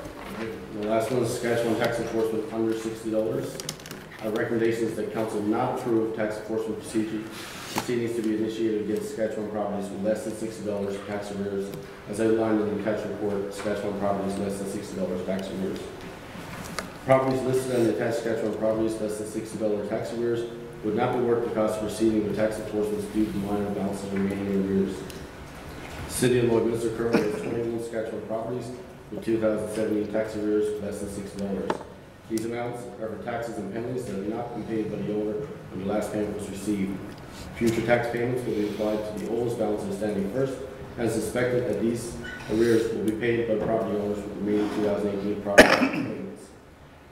The last one is Saskatchewan Tax Enforcement under $60. Our recommendation is that council not approve tax enforcement proceedings to be initiated against Saskatchewan properties with less than $60 for tax arrears, as outlined in the tax report. Saskatchewan properties less than $60 tax arrears. Properties listed on the attached Saskatchewan properties less than $60 tax arrears would not be worth the cost of proceeding with tax enforcement due to minor balances remaining in arrears. The City of Lloydminster currently has 21 Saskatchewan properties with 2017 tax arrears less than $60. These amounts are for taxes and penalties that have not been paid by the owner when the last payment was received. Future tax payments will be applied to the oldest balance outstanding first, and it's suspected that these arrears will be paid by property owners with the remaining 2018 property payments.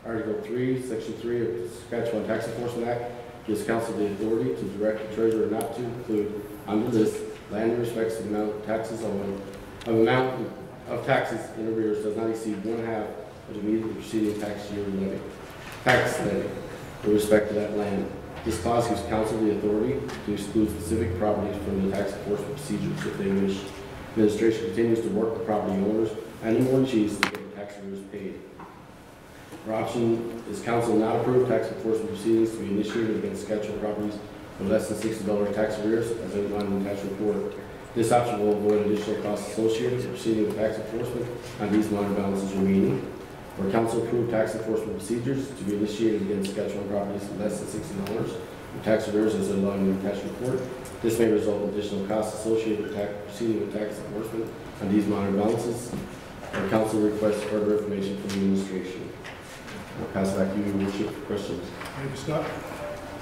Article 3, Section 3 of the Saskatchewan Tax Enforcement Act gives council the authority to direct the treasurer not to include on the list land in respects to the amount of taxes in arrears does not exceed 1/2 of the immediately preceding tax year levy with respect to that land. This clause gives council the authority to exclude specific properties from the tax enforcement procedures if they wish. Administration continues to work with property owners and the mortgagees to get the tax arrears paid. Our option is council not approve tax enforcement proceedings to be initiated against Saskatchewan properties of less than $60 tax arrears as outlined in the tax report. This option will avoid additional costs associated with proceeding with tax enforcement on these minor balances remaining. Where council approved tax enforcement procedures to be initiated against Saskatchewan properties less than $60 of tax arrears as outlined in the tax report. This may result in additional costs associated with proceeding with tax enforcement on these minor balances. Our council requests further information from the administration. I'll pass back to you, Your Worship, for questions. Thank you, Scott.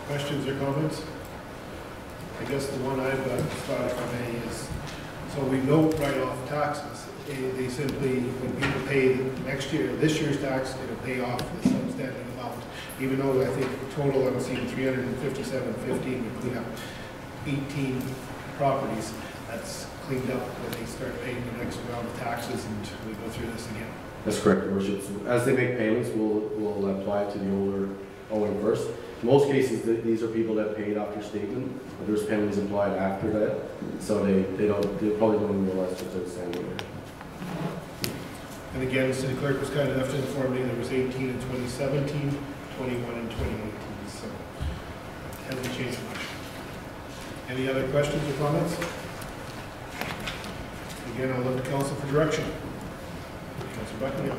Questions or comments? I guess the one I've got, Scott, if I may, is, so we don't write off taxes. They simply, when people pay next year, this year's tax, it'll pay off the substanding amount. Even though I think total I'm seeing $357.50, we clean up 18 properties. That's cleaned up when they start paying the next round of taxes, and we go through this again. That's correct, Your Worship. So as they make payments, we'll apply it to the older owing first. In most cases, these are people that paid off their statement, but there's penalties applied after that, so they probably don't realize what's outstanding. And again, the city clerk was kind enough to inform me there was 18 in 2017, 21 in 2018, so it hasn't changed much. Any other questions or comments? Again, I'll look to council for direction. Councilor Buckingham.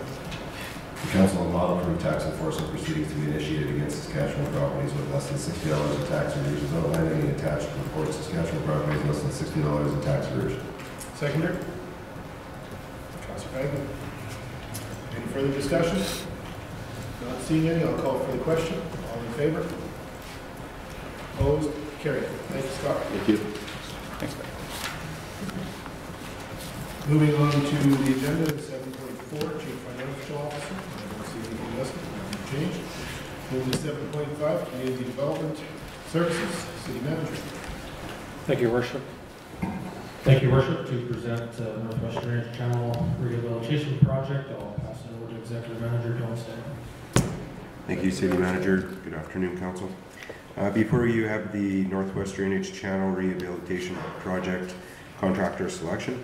The council will not approve tax enforcement proceedings to be initiated against Saskatchewan properties with less than $60 in tax arrears without any attached reports. Saskatchewan properties less than $60 in tax arrears. Seconder. Councilor Pagman. Any further discussion? Not seeing any, I'll call for the question. All in favor? Opposed? Carried. Thank you, Scott. Thank you. Thanks. Moving on to the agenda, 7.4, Chief Financial Officer. I don't see anything listed, nothing changed. Moving to 7.5, Community Development Services, City Manager. Thank you, Worship. Thank you, Worship, to present Northwest Drainage Channel Rehabilitation Project. I'll pass it over to Executive Manager Don Stanton. Thank you, City Manager. Good afternoon, Council. Before you have the Northwest Drainage Channel Rehabilitation Project contractor selection.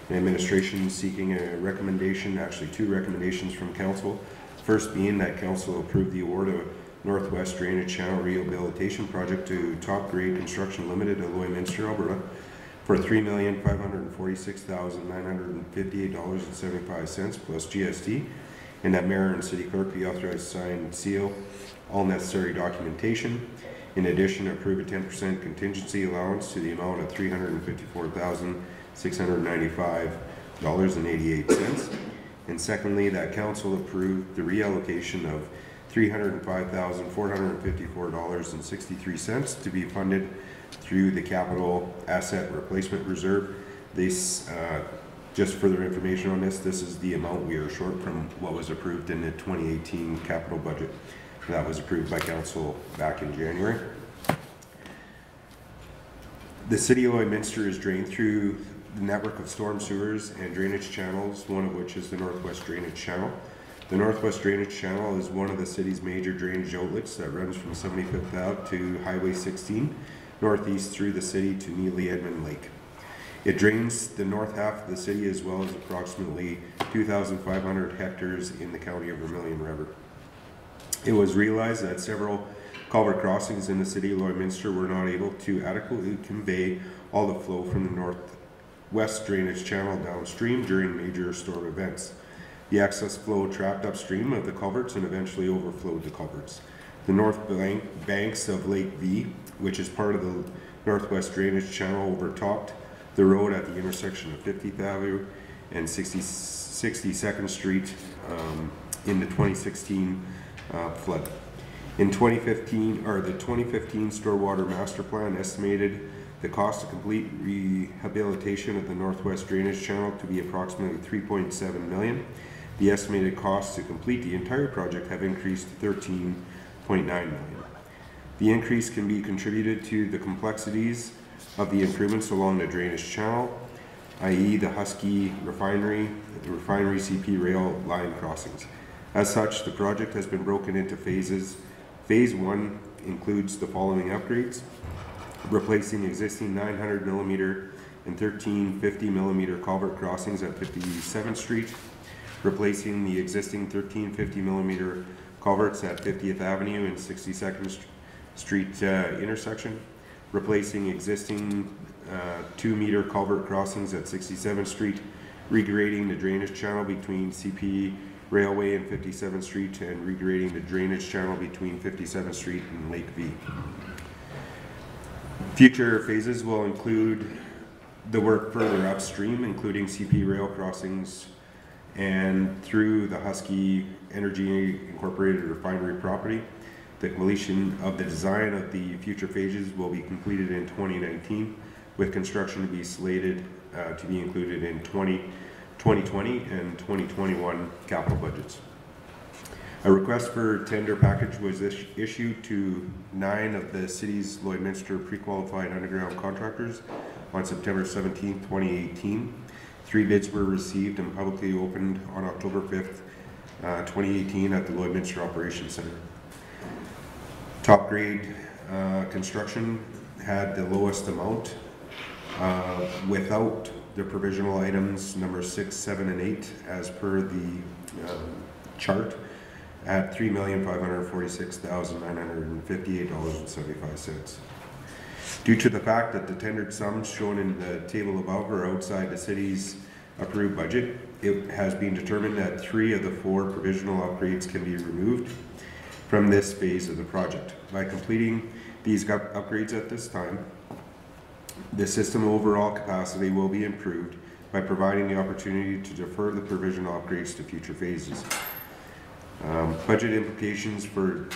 The administration seeking a recommendation, actually two recommendations from Council. First being that Council approve the award of Northwest Drainage Channel Rehabilitation Project to Top Grade Construction Limited of Lloydminster, Alberta for $3,546,958.75 plus GST, and that Mayor and City Clerk be authorized to sign and seal all necessary documentation. In addition, approve a 10% contingency allowance to the amount of $354,695.88. And secondly, that Council approve the reallocation of $305,454.63 to be funded through the Capital Asset Replacement Reserve. This, just further information on this is the amount we are short from what was approved in the 2018 capital budget. That was approved by Council back in January. The City of Lloydminster is drained through the network of storm sewers and drainage channels, one of which is the Northwest Drainage Channel. The Northwest Drainage Channel is one of the city's major drainage outlets that runs from 75th Ave to Highway 16, northeast through the city to Neely Edmund Lake. It drains the north half of the city as well as approximately 2,500 hectares in the county of Vermilion River. It was realized that several culvert crossings in the city of Lloydminster were not able to adequately convey all the flow from the Northwest Drainage Channel downstream during major storm events. The excess flow trapped upstream of the culverts and eventually overflowed the culverts. The north banks of Lake V, which is part of the Northwest Drainage Channel, overtopped the road at the intersection of 50th Avenue and 62nd Street in the 2016 flood. In 2015, or the 2015 Stormwater Master Plan estimated the cost to complete rehabilitation of the Northwest Drainage Channel to be approximately $3.7 million. The estimated costs to complete the entire project have increased to $13.9 million. The increase can be contributed to the complexities of the improvements along the drainage channel, i.e. the Husky Refinery, the Refinery CP rail line crossings. As such, the project has been broken into phases. Phase 1 includes the following upgrades: replacing existing 900 millimeter and 1350 millimeter culvert crossings at 57th Street, replacing the existing 1350 millimeter culverts at 50th Avenue and 62nd Street intersection, replacing existing 2-meter culvert crossings at 67th Street, regrading the drainage channel between CP Railway and 57th Street, and regrading the drainage channel between 57th Street and Lake V. Future phases will include the work further upstream, including CP rail crossings and through the Husky Energy Incorporated refinery property. The completion of the design of the future phases will be completed in 2019, with construction to be slated to be included in 2020 and 2021 capital budgets. A request for tender package was issued to 9 of the city's Lloydminster pre-qualified underground contractors on September 17, 2018. 3 bids were received and publicly opened on October 5th, 2018 at the Lloydminster Operations Center. Top grade construction had the lowest amount without the provisional items number 6, 7, and 8 as per the chart at $3,546,958.75. Due to the fact that the tendered sums shown in the table above are outside the city's approved budget, it has been determined that 3 of the 4 provisional upgrades can be removed from this phase of the project. By completing these upgrades at this time, the system overall capacity will be improved by providing the opportunity to defer the provisional upgrades to future phases. Budget implications for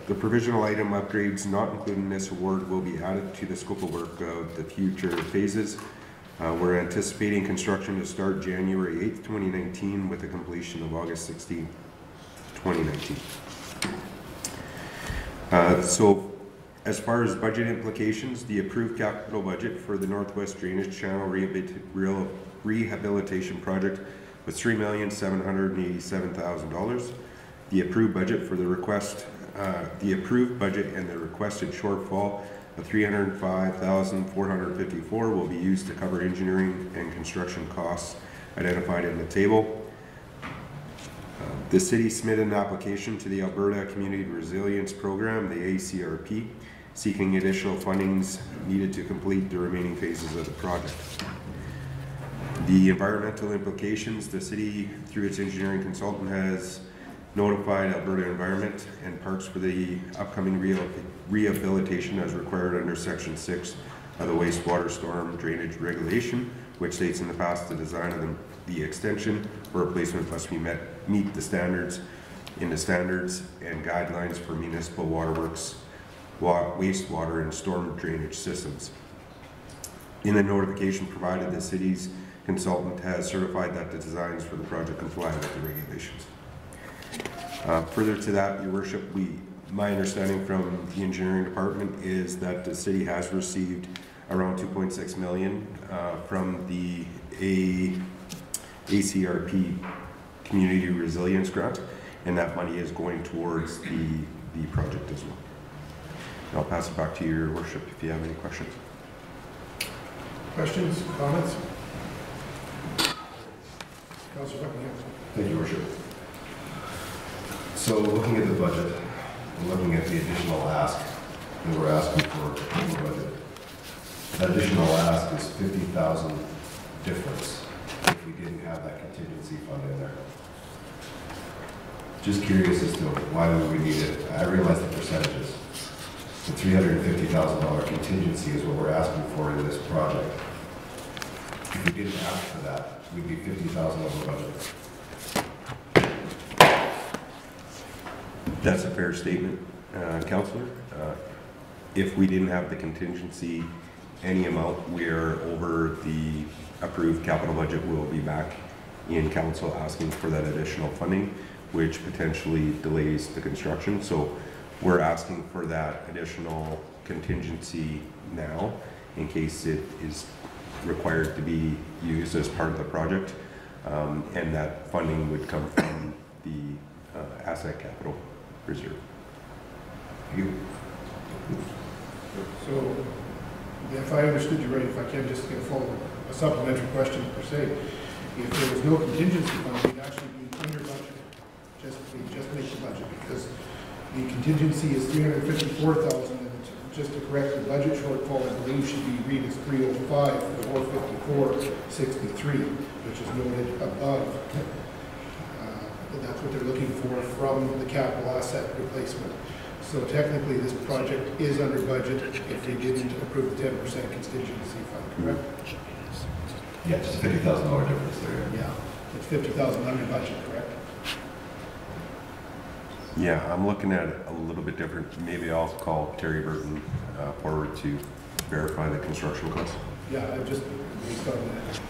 the provisional item upgrades not included in this award will be added to the scope of work of the future phases. We're anticipating construction to start January 8th, 2019 with a completion of August 16th, 2019. So as far as budget implications, the approved capital budget for the Northwest Drainage Channel Rehabilitation Project was $3,787,000. The approved budget for the approved budget and the requested shortfall of $305,454 will be used to cover engineering and construction costs identified in the table. The city submitted an application to the Alberta Community Resilience Program, the ACRP, seeking additional fundings needed to complete the remaining phases of the project. The environmental implications, the city, through its engineering consultant, has notified Alberta Environment and Parks for the upcoming rehabilitation as required under Section 6 of the Wastewater Storm Drainage Regulation, which states in the past the design of the extension or replacement must meet the standards and guidelines for municipal waterworks, wastewater, and storm drainage systems. In the notification provided, the city's consultant has certified that the designs for the project comply with the regulations. Further to that, Your Worship, my understanding from the engineering department is that the city has received around $2.6 million from the ACRP Community Resilience Grant, and that money is going towards the project as well. And I'll pass it back to Your Worship if you have any questions. Questions, comments? Councillor Buckingham. Thank you, Worship. So looking at the budget, and looking at the additional ask that we're asking for in the budget, that additional ask is $50,000 difference if we didn't have that contingency fund in there. Just curious as to why would we need it. I realize the percentages. The $350,000 contingency is what we're asking for in this project. If we didn't ask for that, we'd be $50,000 over budget. That's a fair statement, Councillor. If we didn't have the contingency, any amount we're over the approved capital budget, will be back in council asking for that additional funding, which potentially delays the construction. So we're asking for that additional contingency now in case it is required to be used as part of the project, and that funding would come from the asset capital reserve. So, if I understood you right, if I can just get a supplementary question per se, if there was no contingency fund, we'd actually be under budget. Just make the budget, because the contingency is $354,000 and just to correct the budget shortfall, I believe should be read as 305 for 454.63, which is noted above. And that's what they're looking for from the capital asset replacement. So technically, this project is under budget if they didn't approve the 10% contingency fund, correct? Yeah, just a $50,000 difference there. Yeah. It's 50,000 under budget, correct? Yeah, I'm looking at it a little bit different. Maybe I'll call Terry Burton forward to verify the construction cost. Yeah, I just based on that.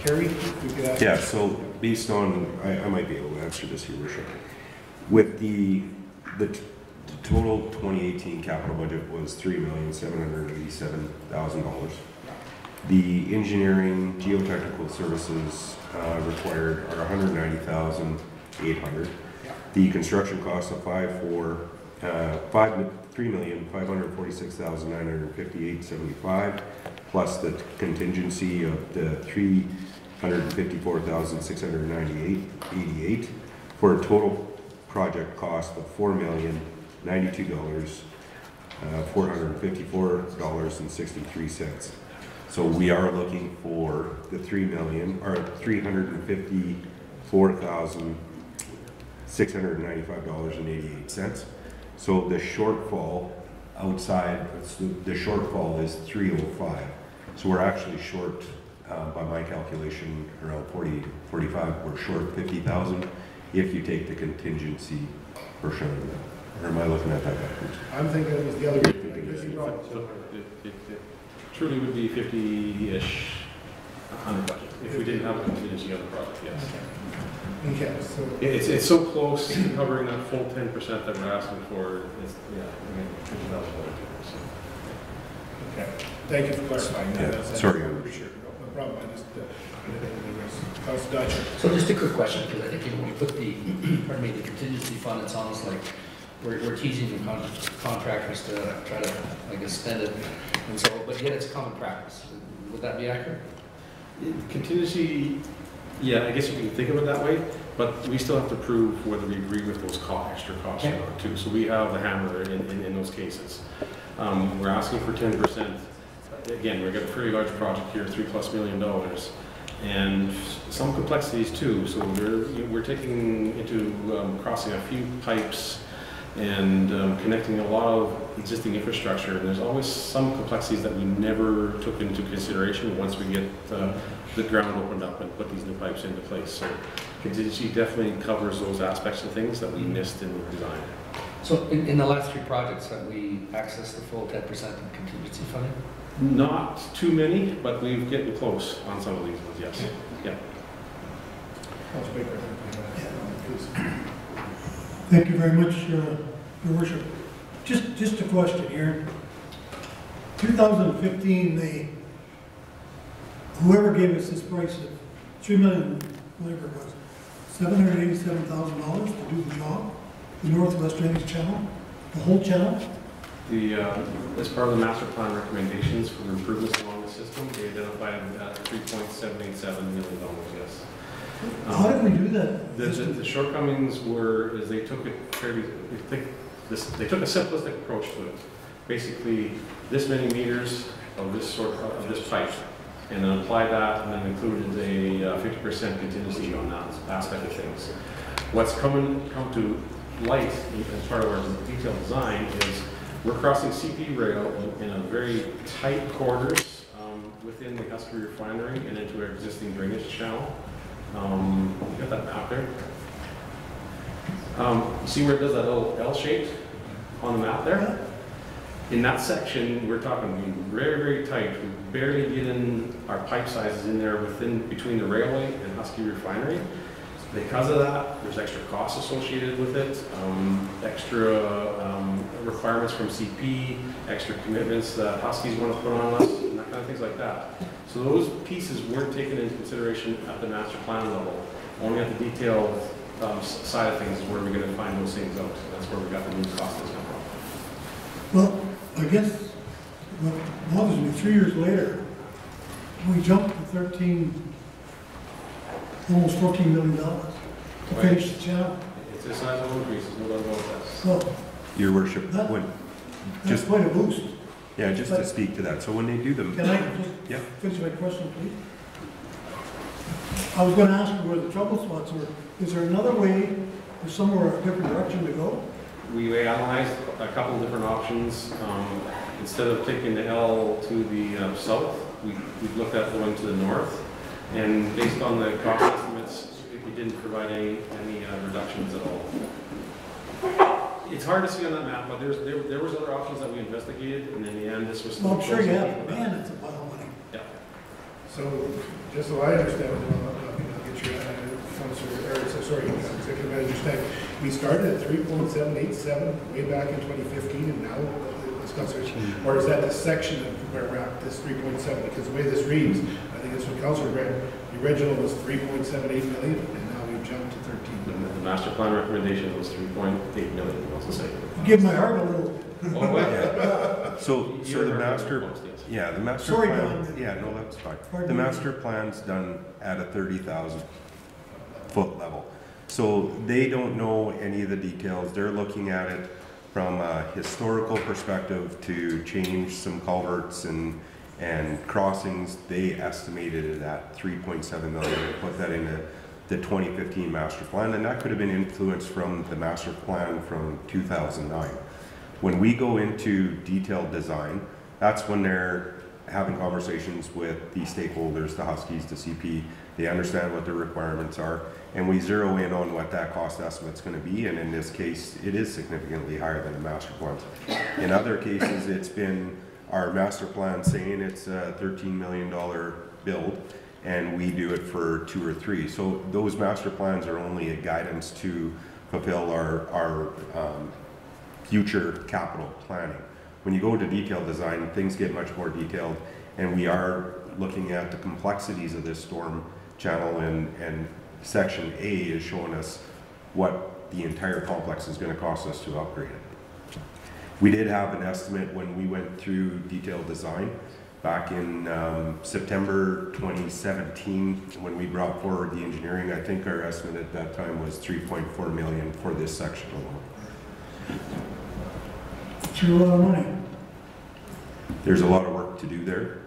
Terry, you could ask. Yeah, so based on, I might be able to answer this, Your Worship. With the total 2018 capital budget was $3,787,000. The engineering geotechnical services required are $190,800. The construction cost of $3,546,958.75 plus the contingency of the $354,698.88 for a total project cost of $4,092,454.63. So we are looking for the $354,695.88. So the shortfall outside, the shortfall is 305. So we're actually short, by my calculation, around 45. We're short 50,000 if you take the contingency portion of that. Or am I looking at that backwards? I'm thinking it was the other way. It truly would be 50-ish under budget if we didn't have a contingency on the project, yes. Okay, so. It's so close to covering that full 10% that we're asking for. It's, yeah, I mean, okay, thank you for clarifying that. Yeah, sorry. No problem, I just, Councilor Dodger. So just a quick question, because I think when we put the, pardon me, the contingency fund, it's almost like we're teasing the contractors to try to, I guess, spend it, and so, but yet it's common practice. Would that be accurate? Contingency, yeah, I guess you can think of it that way, but we still have to prove whether we agree with those extra costs or not too. So we have the hammer in those cases. We're asking for 10%. Again, we've got a pretty large project here, $3+ million, and some complexities too. So we're taking into crossing a few pipes and connecting a lot of existing infrastructure. And there's always some complexities that we never took into consideration once we get the ground opened up and put these new pipes into place. So contingency definitely covers those aspects of things that we missed in the design. So in the last 3 projects, have we accessed the full 10% in contingency funding? Not too many, but we're getting close on some of these ones, yes. Yeah. Councilor Baker, please. Thank you very much, Your Worship. Just a question here. 2015, whoever gave us this price of $3 million, whatever it was, $787,000 to do the job, the Northwest Drainage Channel, the whole channel? As part of the master plan recommendations for improvements along the system, they identified $3.787 million, yes. How did we do that? The shortcomings were, is they took it fairly, they took a simplistic approach to it. Basically, this many meters of this pipe, and then applied that, and then included a 50% contingency on that aspect of things. What's come to light as part of our detailed design is we're crossing CP rail in a very tight quarters within the Husky refinery and into our existing drainage channel. You got that map there? See where it does that little L shape on the map there? In that section, we're talking very, very tight. We barely get in our pipe sizes in there between the railway and Husky refinery. Because of that, there's extra costs associated with it, extra requirements from CP, extra commitments that Huskies want to put on us, and that kind of things like that. So those pieces weren't taken into consideration at the master plan level, only at the detailed side of things is where we're going to find those things out. And that's where we got the new cost is come from. Well, I guess what bothers me, 3 years later, we jumped to 13, almost $14 million to finish the channel. It's a sizable increase, there's no doubt about that. So Your worship, That- when, that's just, quite a boost. yeah, just to speak to that, so when they do them, Can I just yeah, finish my question, please? I was going to ask you where the trouble spots were. Is there another way or somewhere a different direction to go? We analyzed a couple of different options. Instead of taking the L to the south, we've looked at going to the north. And based on the cost estimates, it didn't provide any reductions at all. It's hard to see on that map, but there was other options that we investigated, and in the end, this was. Well, I'm sure you have, man, it's a pile of money. Yeah. So, just so I understand, I'll get your, Executive Manager Stagg, we started at 3.787 way back in 2015, and now let's go search. Or is that the section of where we're at, this 3.7? Because the way this reads, I think it's what Councilor read, the original was 3.78 million, and now we've jumped to 13. The master plan recommendation was 3.8 million, what's the say? Give my heart a little. Oh, yeah. so the master, yeah, the master Sorry, plan, Don. yeah, no, that's fine. Pardon The me. master plan's done at a 30,000 foot level. So they don't know any of the details. They're looking at it from a historical perspective to change some culverts and crossings. They estimated it at 3.7 million and put that in the 2015 master plan, and that could have been influenced from the master plan from 2009. When we go into detailed design, that's when they're having conversations with the stakeholders, the Huskies, the CP. They understand what their requirements are, and we zero in on what that cost estimate's going to be, and in this case, it is significantly higher than the master plan. In other cases, it's been our master plan saying it's a $13 million build, and we do it for 2 or 3. So those master plans are only a guidance to fulfill our future capital planning. When you go to detailed design, things get much more detailed, and we are looking at the complexities of this storm channel, and section A is showing us what the entire complex is going to cost us to upgrade it. We did have an estimate when we went through detailed design back in September 2017 when we brought forward the engineering. I think our estimate at that time was 3.4 million for this section alone. It's a lot of money. There's a lot of work to do there,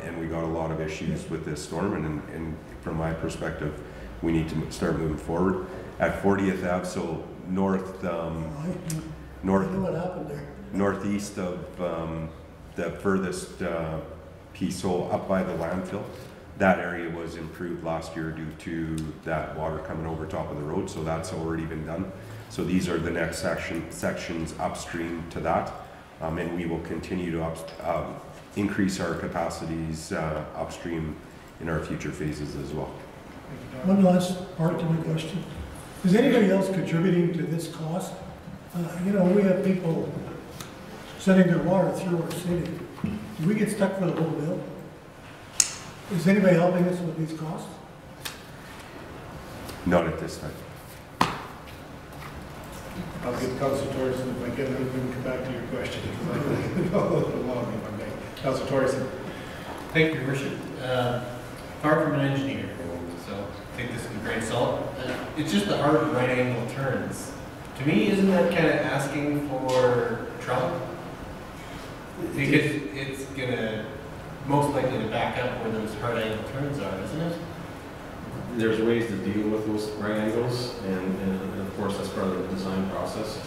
and we got a lot of issues with this storm, and from my perspective, we need to start moving forward. At 40th Ave, so north, I know what happened there. northeast of the furthest piece, so up by the landfill, that area was improved last year due to that water coming over top of the road, so that's already been done. So these are the next sections upstream to that, and we will continue to increase our capacities upstream in our future phases as well. One last part to my question. Is anybody else contributing to this cost? You know, we have people sending their water through our city. Do we get stuck for the whole bill? Is anybody helping us with these costs? Not at this time. I'll get Councilor Torreson if I can, and then come back to your question. I'll go along if I may. Councilor Torreson. Thank you, Your Worship. Far from an engineer, so take this with a grain of salt. It's just the hard right angle turns. To me, isn't that kind of asking for trouble? Because it's gonna most likely to back up where those hard angle turns are, isn't it? There's ways to deal with those right angles, and of course, that's part of the design process.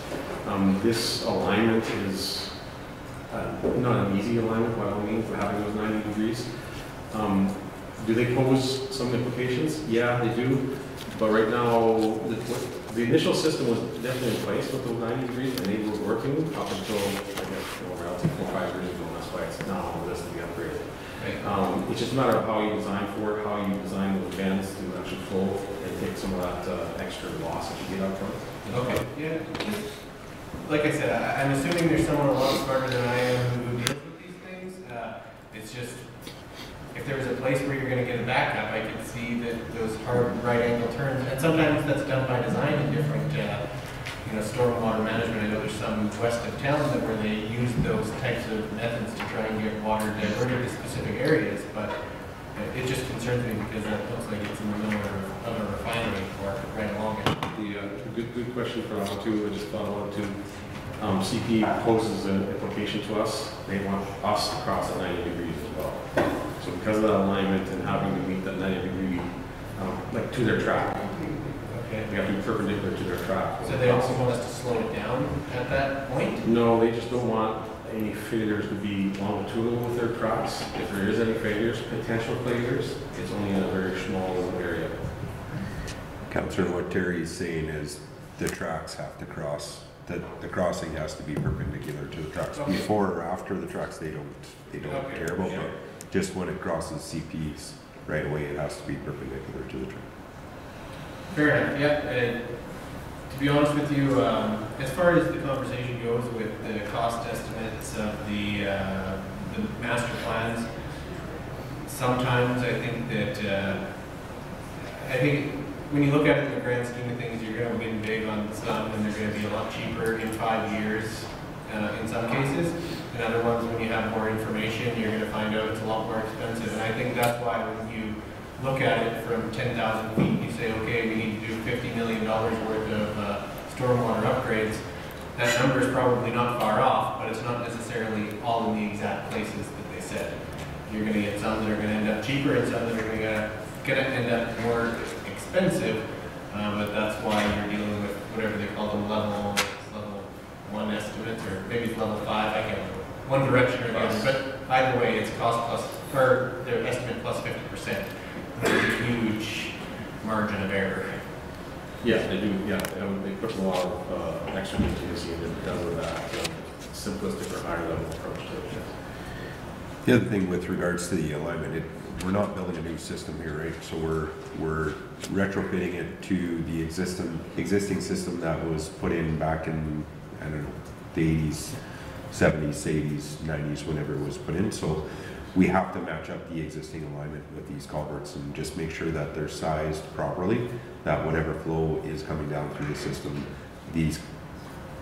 This alignment is not an easy alignment by all means, for having those 90 degrees. Do they pose some implications? Yeah, they do. But right now, the initial system was definitely in place with those 90 degrees, and they were working up until, I guess, relatively 4 or 5 years ago, and that's why it's now on the list to be upgraded. It's just a matter of how you design for it, how you design those bends to actually flow and take some of that extra loss that you get up front. Okay, yeah. Like I said, I'm assuming there's someone a lot smarter than I am who deals with these things. It's just, if there was a place where you're gonna get a backup, I could see that those hard right angle turns, and sometimes that's done by design in different, stormwater management. I know there's some west of town that where they use those types of methods to try and get water diverted to specific areas, but it just concerns me because that looks like it's in the middle of a refinery or right along it. Good question for that one too. I just thought about it too. CP poses an implication to us. They want us to cross at 90 degrees as well. So because of that alignment and having to meet that 90 degree, like to their track, Okay. we have to be perpendicular to their track. So they also want us to slow it down at that point? No, they just don't want any failures to be longitudinal with their tracks. If there is any failures, potential failures, it's only in a very small little area. Councillor, what Terry's saying is the tracks have to cross, the crossing has to be perpendicular to the tracks. Okay. Before or after the tracks, they don't Okay. care about, Yeah. but just when it crosses CPs right away, it has to be perpendicular to the track. Fair enough, yeah. To be honest with you, as far as the conversation goes with the cost estimates of the master plans, sometimes I think that, when you look at it in the grand scheme of things, you're going to win big on some, and they're going to be a lot cheaper in 5 years in some cases. In other ones, when you have more information, you're going to find out it's a lot more expensive. And I think that's why when you look at it from 10,000 feet, you say, okay, we need to do $50 million worth of stormwater upgrades. That number is probably not far off, but it's not necessarily all in the exact places that they said. You're going to get some that are going to end up cheaper and some that are going to end up more expensive, but that's why you're dealing with whatever they call them, level 1 estimates, or maybe it's level 5, I can't remember, one direction or the other, but either way, it's cost plus, or their estimate plus 50%. There's a huge margin of error. Yeah, they do. Yeah, they put a lot of extra contingency in it because of that simplistic or higher level approach to it. The other thing with regards to the alignment, we're not building a new system here, right? So we're retrofitting it to the existing system that was put in back in, I don't know, the 80s, 70s, 80s, 90s, whenever it was put in. So we have to match up the existing alignment with these culverts and just make sure that they're sized properly, that whatever flow is coming down through the system, these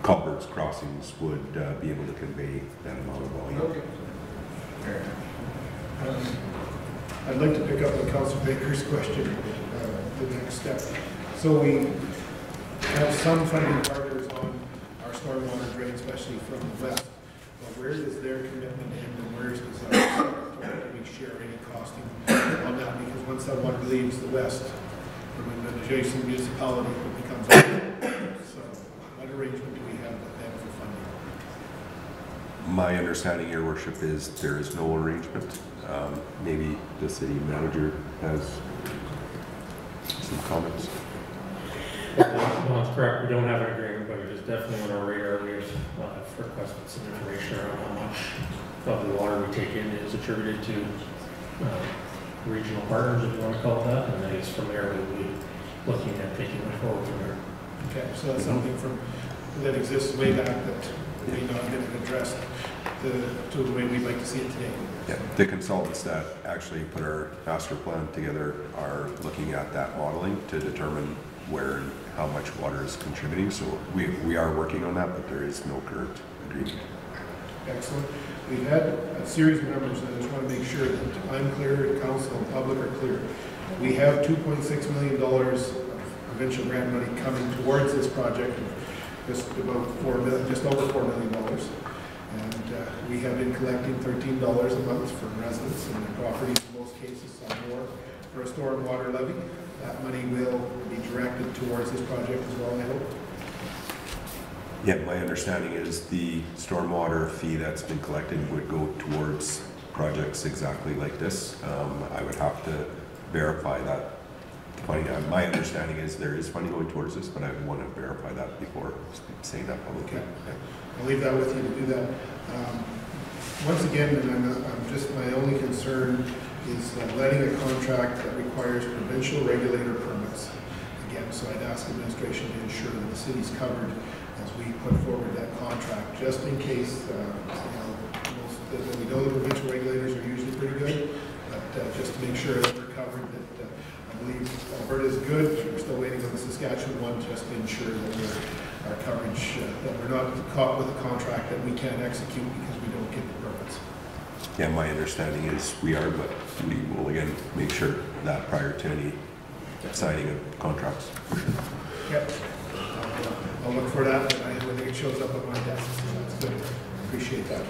culverts crossings would be able to convey that amount of volume. Okay. Fair. I'd like to pick up on Councilor Baker's question, the next step. So we have some funding partners on our stormwater drain, especially from the west. But where does their commitment end and where does our do we share any costing on that? Because once someone leaves the west, from an adjacent municipality, it becomes so what arrangement do we have with them for funding? My understanding, Your Worship, is there is no arrangement. Maybe the city manager has some comments. No, that's correct. We don't have an agreement, but it is definitely on our radar. We've requested some information around how much of the water we take in is attributed to regional partners, if you want to call it that, and then it's from there we'll be looking at taking it forward from there. Okay, so that's something that exists way back that may not have been addressed to the way we'd like to see it today. Yeah, the consultants that actually put our master plan together are looking at that modeling to determine where and how much water is contributing. So we are working on that, but there is no current agreement. Excellent. We've had a series of numbers, and I just want to make sure that I'm clear, and council and public are clear. We have $2.6 million of provincial grant money coming towards this project, just about just over $4 million. And we have been collecting $13 a month from residents and their properties, in most cases, some more, for a stormwater levy. That money will be directed towards this project as well, I hope. Yeah, my understanding is the stormwater fee that's been collected would go towards projects exactly like this. I would have to verify that funding. My understanding is there is funding going towards this, but I would want to verify that before saying that publicly. Okay. I'll leave that with you to do that. Once again, and I'm just, my only concern is letting a contract that requires provincial regulator permits. Again, so I'd ask administration to ensure that the city's covered as we put forward that contract, just in case, we know the provincial regulators are usually pretty good, but just to make sure that we're covered, that I believe Alberta is good. We're still waiting on the Saskatchewan one, just to ensure that our coverage, that we're not caught with a contract that we can't execute because we don't get the permits. Yeah, my understanding is we are, but we will again make sure that prior to any signing of contracts. Yep. I'll look for that when it shows up on my desk, so that's good. Appreciate that.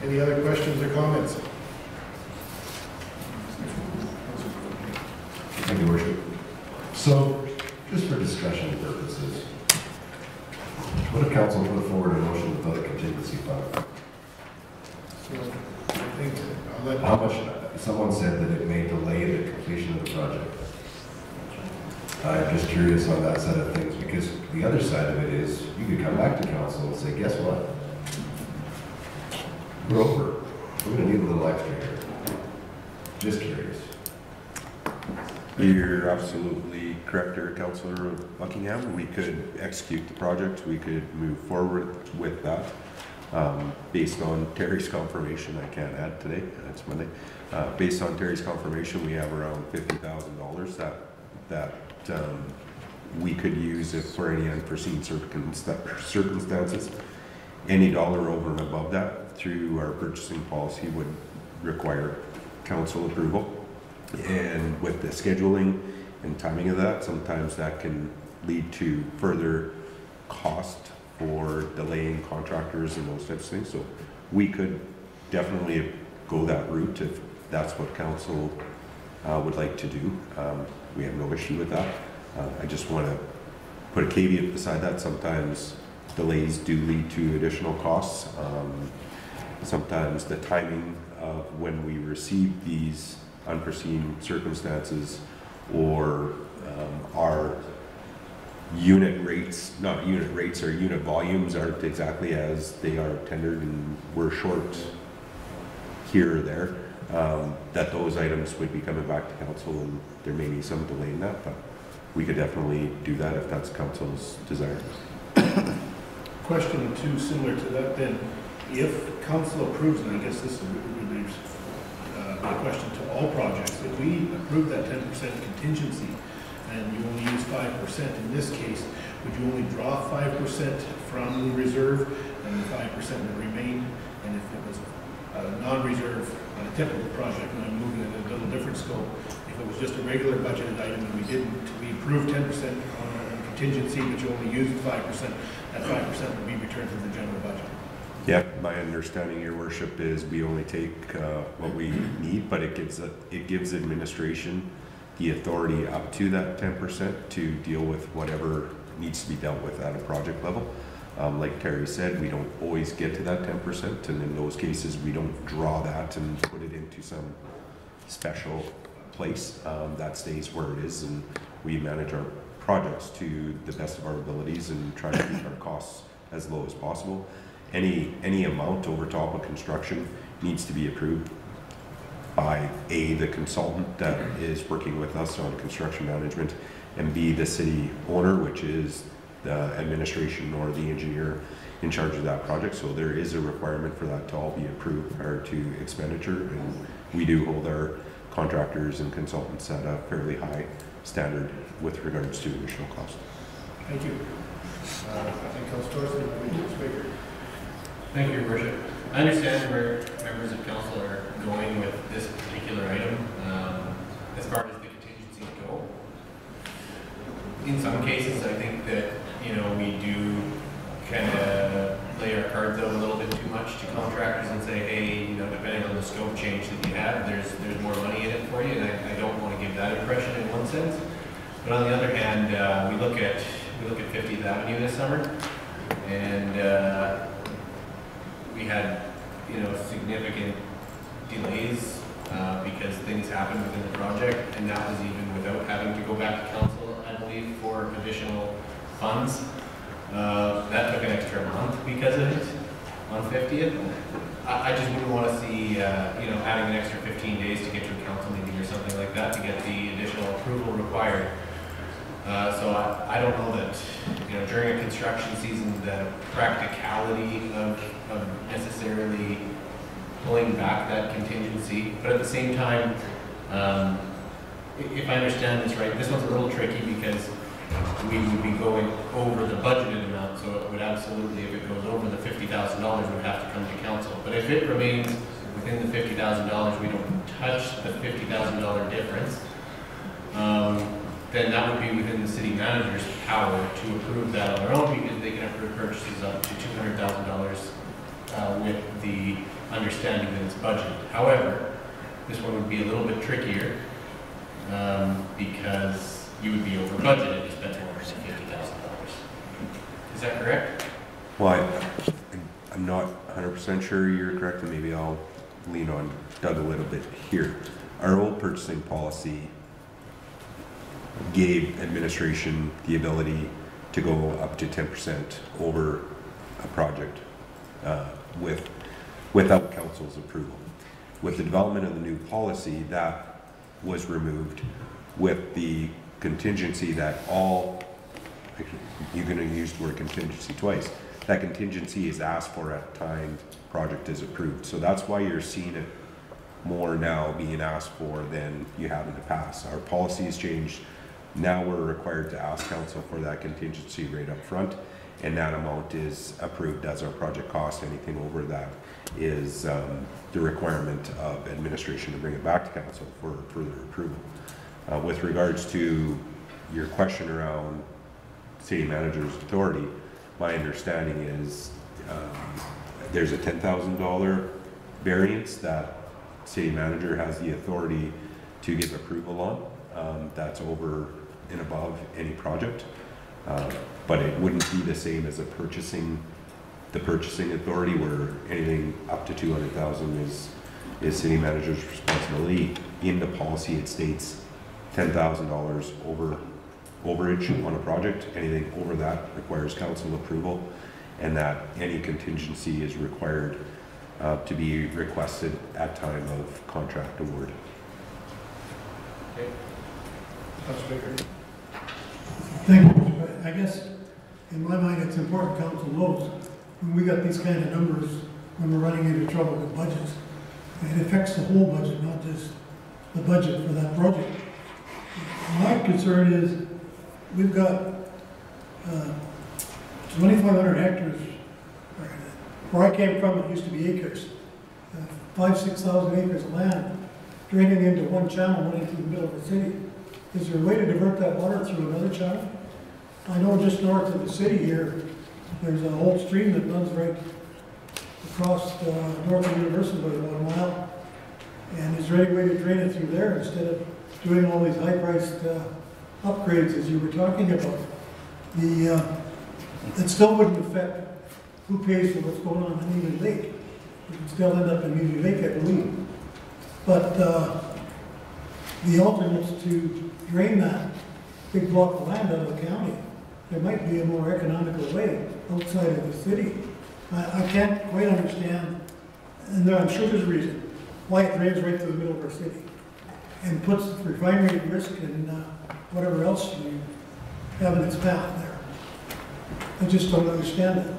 Any other questions or comments? Thank you, Worship. So, just for discussion purposes, what if council put forward a motion without a contingency fund? So, I think I'll let... How much, someone said that it may delay the completion of the project. I'm just curious on that side of things, because the other side of it is, you could come back to council and say, guess what? We're over. We're gonna need a little extra here. Just curious. You're absolutely correct there, Councillor Buckingham. We could execute the project. We could move forward with that. Based on Terry's confirmation, I can't add today, it's Monday. Based on Terry's confirmation, we have around $50,000 that we could use if for any unforeseen circumstances. Any dollar over and above that through our purchasing policy would require council approval. And with the scheduling and timing of that, sometimes that can lead to further cost for delaying contractors and those types of things. So we could definitely go that route if that's what council would like to do. We have no issue with that. I just want to put a caveat beside that. Sometimes delays do lead to additional costs. Sometimes the timing of when we receive these unforeseen circumstances or our unit rates, not unit rates, or unit volumes aren't exactly as they are tendered and we're short here or there, that those items would be coming back to council and there may be some delay in that, but we could definitely do that if that's council's desire. Question two, similar to that then. If council approves, and I guess this would be a question to all projects, if we approve that 10% contingency and you only use 5% in this case, would you only draw 5% from the reserve and the 5% would remain? And if it was a non-reserve, a typical project, and I'm moving in a little different scope, if it was just a regular budgeted item and we approved 10% on contingency, but you only used 5%, that 5% would be returned to the general budget. Yeah, my understanding, Your Worship, is we only take what we need, but it gives administration the authority up to that 10% to deal with whatever needs to be dealt with at a project level. Like Terry said, we don't always get to that 10%, and in those cases, we don't draw that and put it into some special place. That stays where it is, and we manage our projects to the best of our abilities and try to keep our costs as low as possible. Any amount over top of construction needs to be approved by A, the consultant that is working with us on construction management, and B, the city owner, which is the administration or the engineer in charge of that project. So there is a requirement for that to all be approved prior to expenditure, and we do hold our contractors and consultants at a fairly high standard with regards to additional cost. Thank you. I think Councilor Thorson, Thank you, Your Worship. I understand where members of council are going with this particular item as far as the contingencies go. In some cases, I think that, we do kind of lay our cards out a little bit too much to contractors and say, hey, depending on the scope change that you have, there's more money in it for you, and I don't want to give that impression in one sense. But on the other hand, we look at 50th Avenue this summer, and we had, significant delays because things happened within the project, and that was even without having to go back to council, I believe, for additional funds. That took an extra month because of it on 50th. I just wouldn't want to see, adding an extra 15 days to get to a council meeting or something like that to get the additional approval required. So I don't know that, during a construction season, the practicality of necessarily pulling back that contingency, but at the same time, If I understand this right, this one's a little tricky because we would be going over the budgeted amount, so it would absolutely, if it goes over the $50,000, would have to come to council. But if it remains within the $50,000, we don't touch the $50,000 difference, then that would be within the city manager's power to approve that on their own, because they can approve purchases up to $200,000 with the understanding that it's budgeted. However, this one would be a little bit trickier because you would be over budgeted if you spent more than $50,000. Is that correct? Well, I'm not 100% sure you're correct, and maybe I'll lean on Doug a little bit here. Our old purchasing policy gave administration the ability to go up to 10% over a project without council's approval. With the development of the new policy, that was removed with the contingency that you're going to use the word contingency twice, that contingency is asked for at the time project is approved. So that's why you're seeing it more now being asked for than you have in the past. Our policy has changed. Now we're required to ask council for that contingency rate up front, and that amount is approved as our project cost. Anything over that is the requirement of administration to bring it back to council for further approval. With regards to your question around city manager's authority, my understanding is there's a $10,000 variance that city manager has the authority to give approval on. That's over and above any project, but it wouldn't be the same as the purchasing authority, where anything up to 200,000 is city manager's responsibility. In the policy, it states $10,000 overage on a project. Anything over that requires council approval, and that any contingency is required to be requested at time of contract award. Okay. Thank you. I guess in my mind, it's important council knows when we got these kind of numbers, when we're running into trouble with budgets, it affects the whole budget, not just the budget for that project. My concern is we've got 2,500 hectares. Where I came from, it used to be acres. 5,000–6,000 acres of land draining into one channel running through the middle of the city. Is there a way to divert that water through another channel? I know just north of the city here, there's an old stream that runs right across north of University by about a mile. And is there any way to drain it through there instead of doing all these high-priced upgrades as you were talking about? It still wouldn't affect who pays for what's going on in Ely Lake. You can still end up in Ely Lake, I believe. But the alternates to drain that big block of land out of the county, there might be a more economical way outside of the city. I can't quite understand, and I'm sure there's a reason, why it drains right through the middle of our city and puts the refinery at risk and whatever else you have in its path there. I just don't understand that.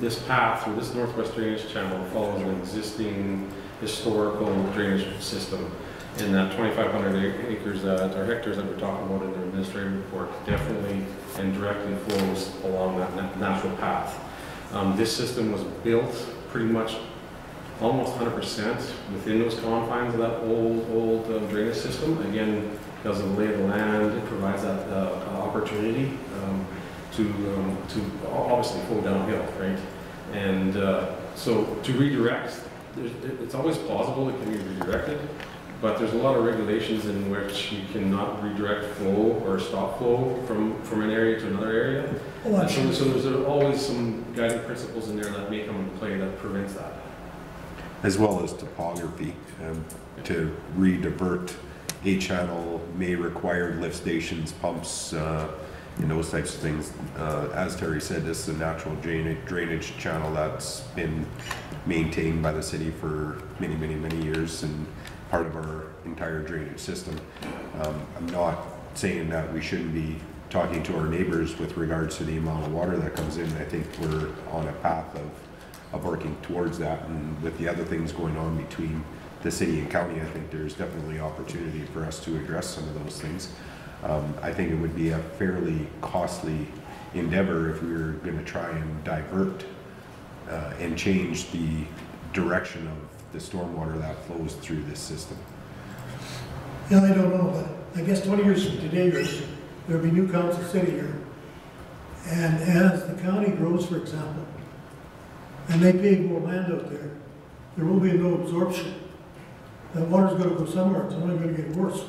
This path, or this northwest drainage channel, follows an existing historical drainage system. And that 2,500 acres or hectares that we're talking about in the administrative report definitely and directly flows along that natural path. This system was built pretty much almost 100% within those confines of that old drainage system. Again, because of the lay of the land, it provides that opportunity to obviously flow downhill, right? And so to redirect, it's always plausible it can be redirected, but there's a lot of regulations in which you cannot redirect flow or stop flow from an area to another area. Oh, so there's always some guiding principles in there that may come into play that prevents that. As well as topography. To re-divert a channel may require lift stations, pumps, and those types of things. As Terry said, this is a natural drainage channel that's been maintained by the city for many, many, many years and part of our entire drainage system. I'm not saying that we shouldn't be talking to our neighbors with regards to the amount of water that comes in. I think we're on a path of working towards that, and with the other things going on between the city and county, I think there's definitely opportunity for us to address some of those things. I think it would be a fairly costly endeavor if we were going to try and divert and change the direction of the stormwater that flows through this system. Yeah, I don't know, but I guess 20 years from today, Rich, there'll be new council sitting here. And as the county grows, for example, and they pay more land out there, there will be no absorption. That water's going to go somewhere. It's only going to get worse.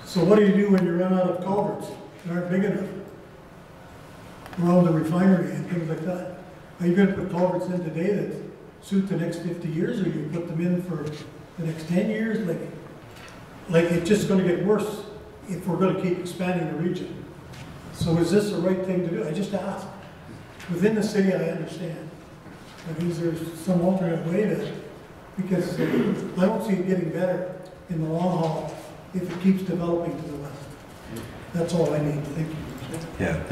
So what do you do when you run out of culverts that aren't big enough around the refinery and things like that? Are you going to put culverts in today that suit the next 50 years, or you put them in for the next 10 years? Like it's just going to get worse if we're going to keep expanding the region. So is this the right thing to do? I just ask. Within the city, I understand. But is there some alternate way to, because I don't see it getting better in the long haul if it keeps developing to the west. That's all I need. Thank you. Yeah,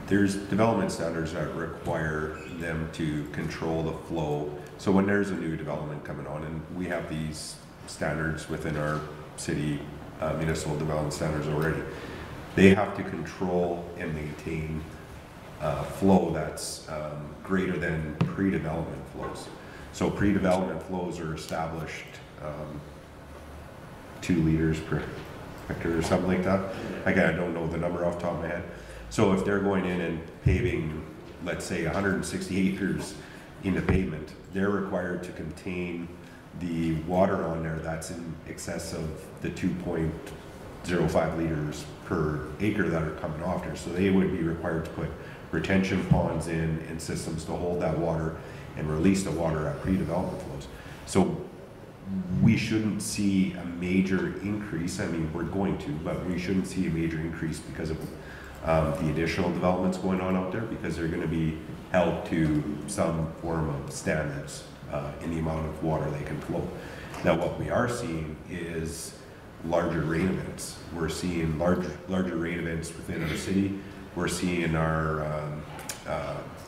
there's development standards that require them to control the flow. So when there's a new development coming on, and we have these standards within our city municipal development standards already, they have to control and maintain flow that's greater than pre-development flows. So pre-development flows are established 2 liters per hectare or something like that. Again, I don't know the number off the top of my head. So if they're going in and paving, let's say 160 acres into pavement, they're required to contain the water on there that's in excess of the 2.05 liters per acre that are coming off there. So they would be required to put retention ponds in and systems to hold that water and release the water at pre-development flows. So we shouldn't see a major increase. I mean, we're going to, but we shouldn't see a major increase because of the additional developments going on out there, because they're going to be held to some form of standards in the amount of water they can flow. Now, what we are seeing is larger rain events. We're seeing larger rain events within our city. We're seeing our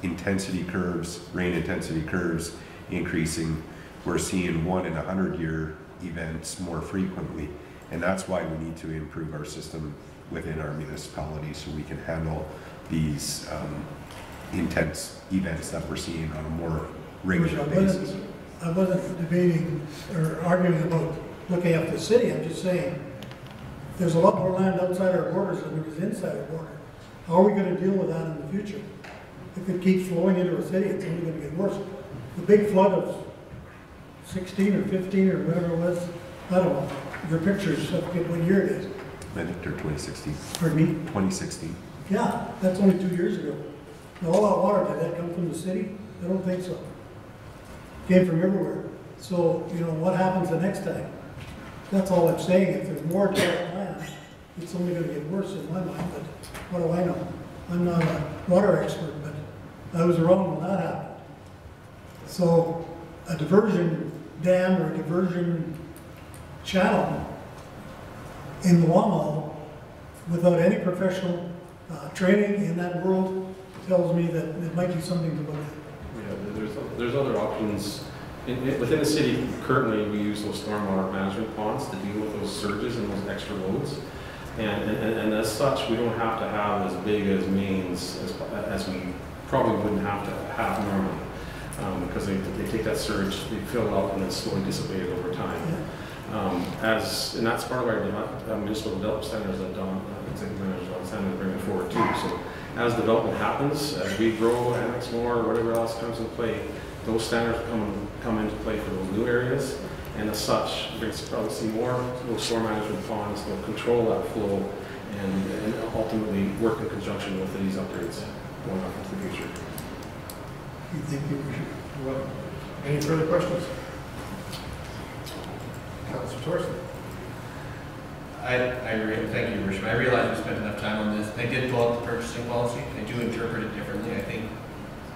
intensity curves, rain intensity curves increasing. We're seeing 1 in 100-year events more frequently, and that's why we need to improve our system within our municipality so we can handle these intense events that we're seeing on a more regular basis. I wasn't debating or arguing about looking after the city. I'm just saying there's a lot more land outside our borders than there is inside our border. How are we going to deal with that in the future? If it keeps flowing into our city, it's only going to get worse. The big flood of 16 or 15 or whatever it was, I don't know. Your pictures forget what year it is. I think they're 2016. Pardon me? 2016. Yeah, that's only 2 years ago. Now, all that water, did that come from the city? I don't think so. Came from everywhere. So, you know, what happens the next time? That's all I'm saying. If there's more dark land, it's only going to get worse in my mind, but what do I know? I'm not a water expert, but I was wrong when that happened. So, a diversion dam or a diversion channel in the long haul, without any professional training in that world, tells me that it might be something to look at. Yeah, there's other options. Within the city, currently we use those stormwater management ponds to deal with those surges and those extra loads. And as such, we don't have to have as big as mains as we probably wouldn't have to have normally, because they take that surge, they fill it out, and then slowly dissipate it over time. Yeah. And that's part of our municipal development standards that Executive Manager John Sanders is bringing forward too. So as development happens, as we grow, annex more, whatever else comes into play, those standards come into play for those new areas. And as such, we're going to probably see more those storm management ponds that control that flow and ultimately work in conjunction with these upgrades going off into the future. Thank you. Well, any further questions? Councilor Thorson. I agree. Thank you, Richard. I realize we spent enough time on this. I did pull up the purchasing policy. I do interpret it differently. I think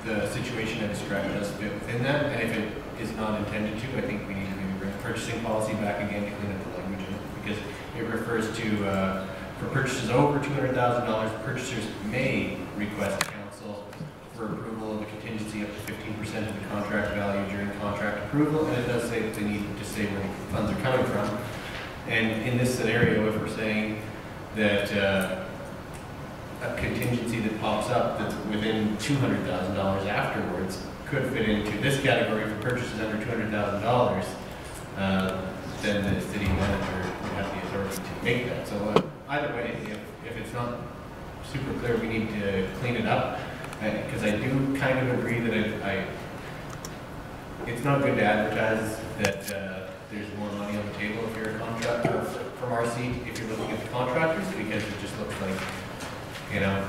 the situation I described does fit within that, and if it is not intended to, I think we need to maybe bring the purchasing policy back again to clean up the language in it, because it refers to for purchases over $200,000, purchasers may request council for approval of a contingency up to 15% of the contract value during contract approval, and it does say that they need to say where the funds are coming from. And in this scenario, if we're saying that a contingency that pops up that's within $200,000 afterwards could fit into this category for purchases under $200,000, then the city manager would have the authority to make that. So either way, if it's not super clear, we need to clean it up, because I do kind of agree that it's not good to advertise that there's more money on the table if you're a contractor from our seat, if you're looking at the contractors, because it just looks like, you know,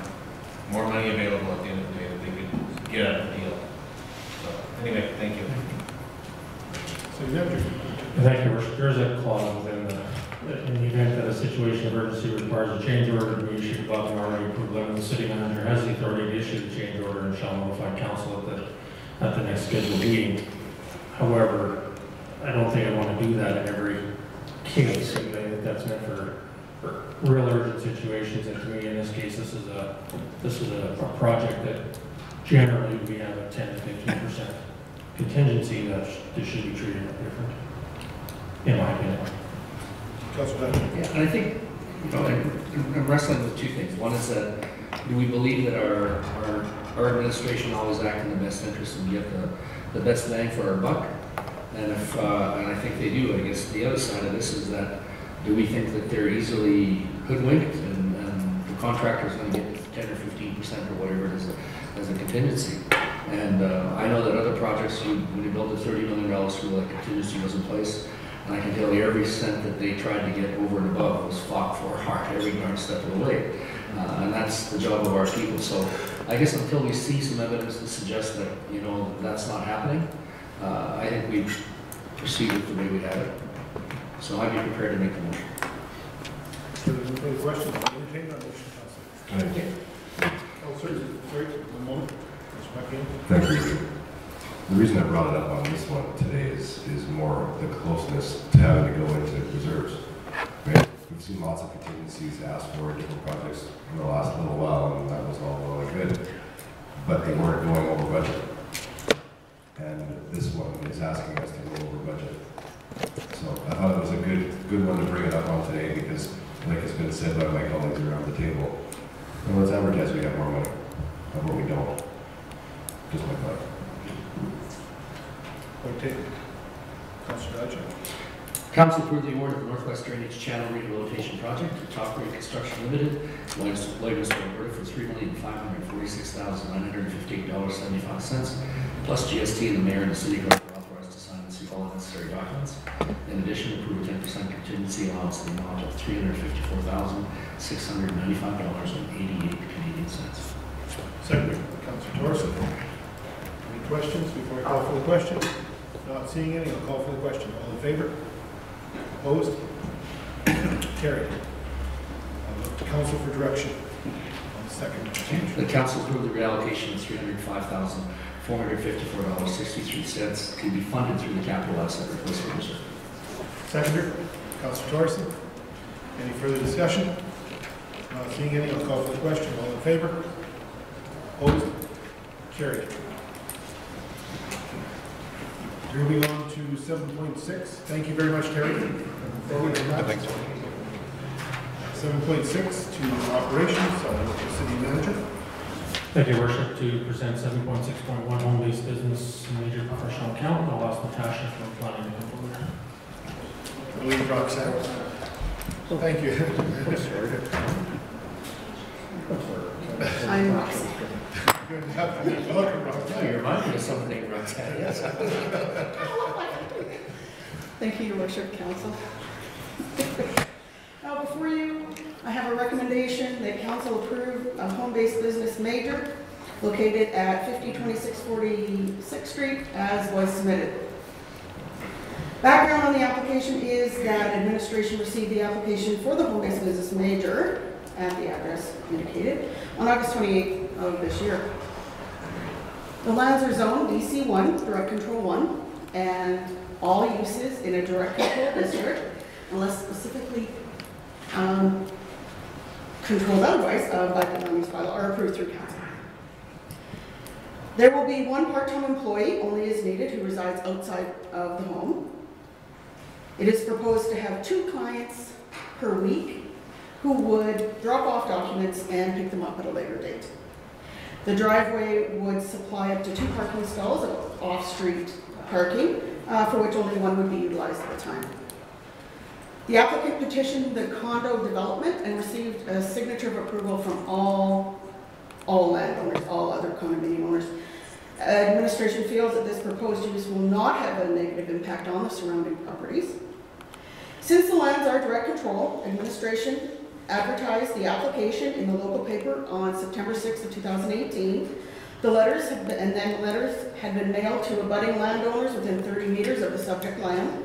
more money available at the end of the day that they could get out of the deal. So anyway, thank you. So manager. Thank you, Worship. There's a clause within in the event that a situation of emergency requires a change order to be issued above the already approved limit, the city manager has the authority to issue the change order and shall notify council at the next scheduled meeting. However, I don't think I want to do that in every case. I think that's meant for real urgent situations, and to me, in this case, this is a project that generally we have a 10 to 15% contingency that should be treated different, in my opinion. Yeah, and I think, you know, I'm wrestling with two things. One is that, do we believe that our administration always act in the best interest and get the best bang for our buck? And if, and I think they do. I guess the other side of this is that, do we think that they're easily hoodwinked and the contractor's going to get 10 or 15% or whatever it is as a contingency? And I know that other projects, when you build a $30 million school, that contingency was in place. And I can tell you every cent that they tried to get over and above was fought for hard every darn step of the way. And that's the job of our people. So I guess until we see some evidence to suggest that, you know, that's not happening, I think we proceed with the way we have it. So I'd be prepared to make the motion. Further questions? I'll entertain that motion, Councilor. Thank you. Sorry, one moment. Thank you. The reason I brought it up on this one today is more the closeness to having to go into reserves. Right? We've seen lots of contingencies asked for in different projects in the last little while, and that was all well and good, but they weren't going over budget. And this one is asking us to go over budget. So I thought it was a good one to bring it up on today, because like has been said by my colleagues around the table, well, let's advertise we have more money, but we don't. Just like that. Okay. Councilor Dodger. Council approved the award of the Northwest Drainage Channel Rehabilitation Project to Top Grade Construction Limited, Lloydminster, Alberta, for $3,546,958.75, plus GST, and the mayor and the city clerk are authorized to sign and see all necessary documents. In addition, approve a 10% contingency allowance in the amount of $354,695.88 Canadian cents. Second, Councilor Thorson. Any questions before I call for the question? Not seeing any, I'll call for the question. All in favor? Opposed? Carried. I'll look to council for direction on the second change. The council approved the reallocation of $305,454.63 to be funded through the capital asset replacement reserve. Seconder, Councilor Thorson. Any further discussion? Not seeing any, I'll call for the question. All in favor? Opposed? Carried. Moving on to 7.6. Thank you very much, Terry. Forward on that. Thanks. 7.6 to operations. I'll look to city manager. Thank you, Worship. To present 7.6.1 home-based business major professional account, I'll ask Natasha from planning to come forward. I believe Roxanne. Thank you. I'm Roxanne. Good to have you. Welcome, Roxanne. You remind me of something named Roxanne, yes. Thank you, Your Worship, Council. Now, before you, I have a recommendation that Council approve a home-based business major located at 5026 46th Street as was submitted. Background on the application is that administration received the application for the home-based business major at the address indicated on August 28th of this year. The lands are zoned DC1, Direct Control 1, and all uses in a direct control district, unless specifically controlled otherwise by the land use bylaw, are approved through council. There will be one part-time employee, only as needed, who resides outside of the home. It is proposed to have 2 clients per week who would drop off documents and pick them up at a later date. The driveway would supply up to 2 parking stalls of off-street parking, for which only one would be utilized at a time. The applicant petitioned the condo development and received a signature of approval from all landowners, all other condominium owners. Administration feels that this proposed use will not have a negative impact on the surrounding properties. Since the lands are direct control, administration advertised the application in the local paper on September 6th of 2018. The letters had been mailed to abutting landowners within 30 meters of the subject land,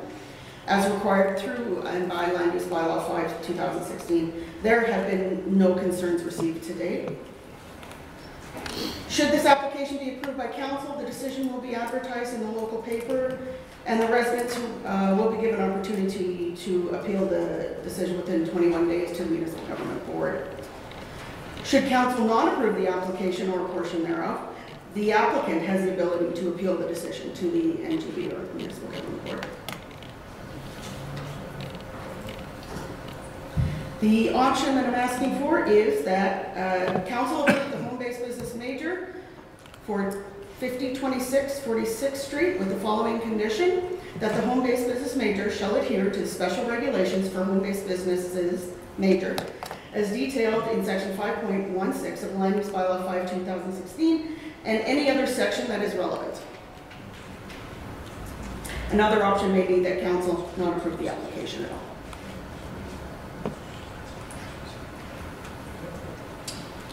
as required through and by Land Use Bylaw 5 2016. There have been no concerns received to date. Should this application be approved by council, the decision will be advertised in the local paper, and the residents will be given an opportunity to appeal the decision within 21 days to the Municipal Government Board. Should council not approve the application or a portion thereof, the applicant has the ability to appeal the decision to the NGB or the Municipal Government Board. The option that I'm asking for is that council approve the home-based business major for 5026 46th Street with the following condition: that the home-based business major shall adhere to the special regulations for home-based businesses major, as detailed in section 5.16 of Land Use Bylaw 5 2016 and any other section that is relevant. Another option may be that council not approve the application at all.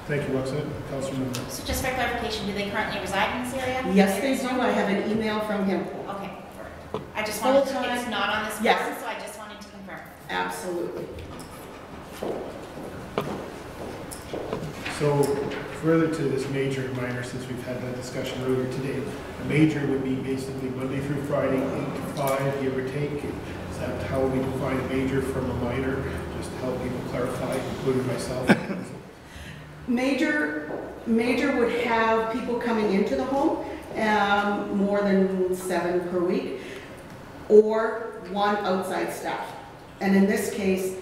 Thank you, Roxanne. Councilman. So just for clarification, do they currently reside in this area? Yes, they do. I have an email from him. Okay. I just wanted to, Full-time. it's not on this Yes. form, so I just wanted to confirm. Absolutely. So further to this major and minor, since we've had that discussion earlier today, a major would be basically Monday through Friday, 8 to 5, give or take. Is that how we define a major from a minor? Just to help people clarify, including myself. Major would have people coming into the home, more than 7 per week, or 1 outside staff. And in this case,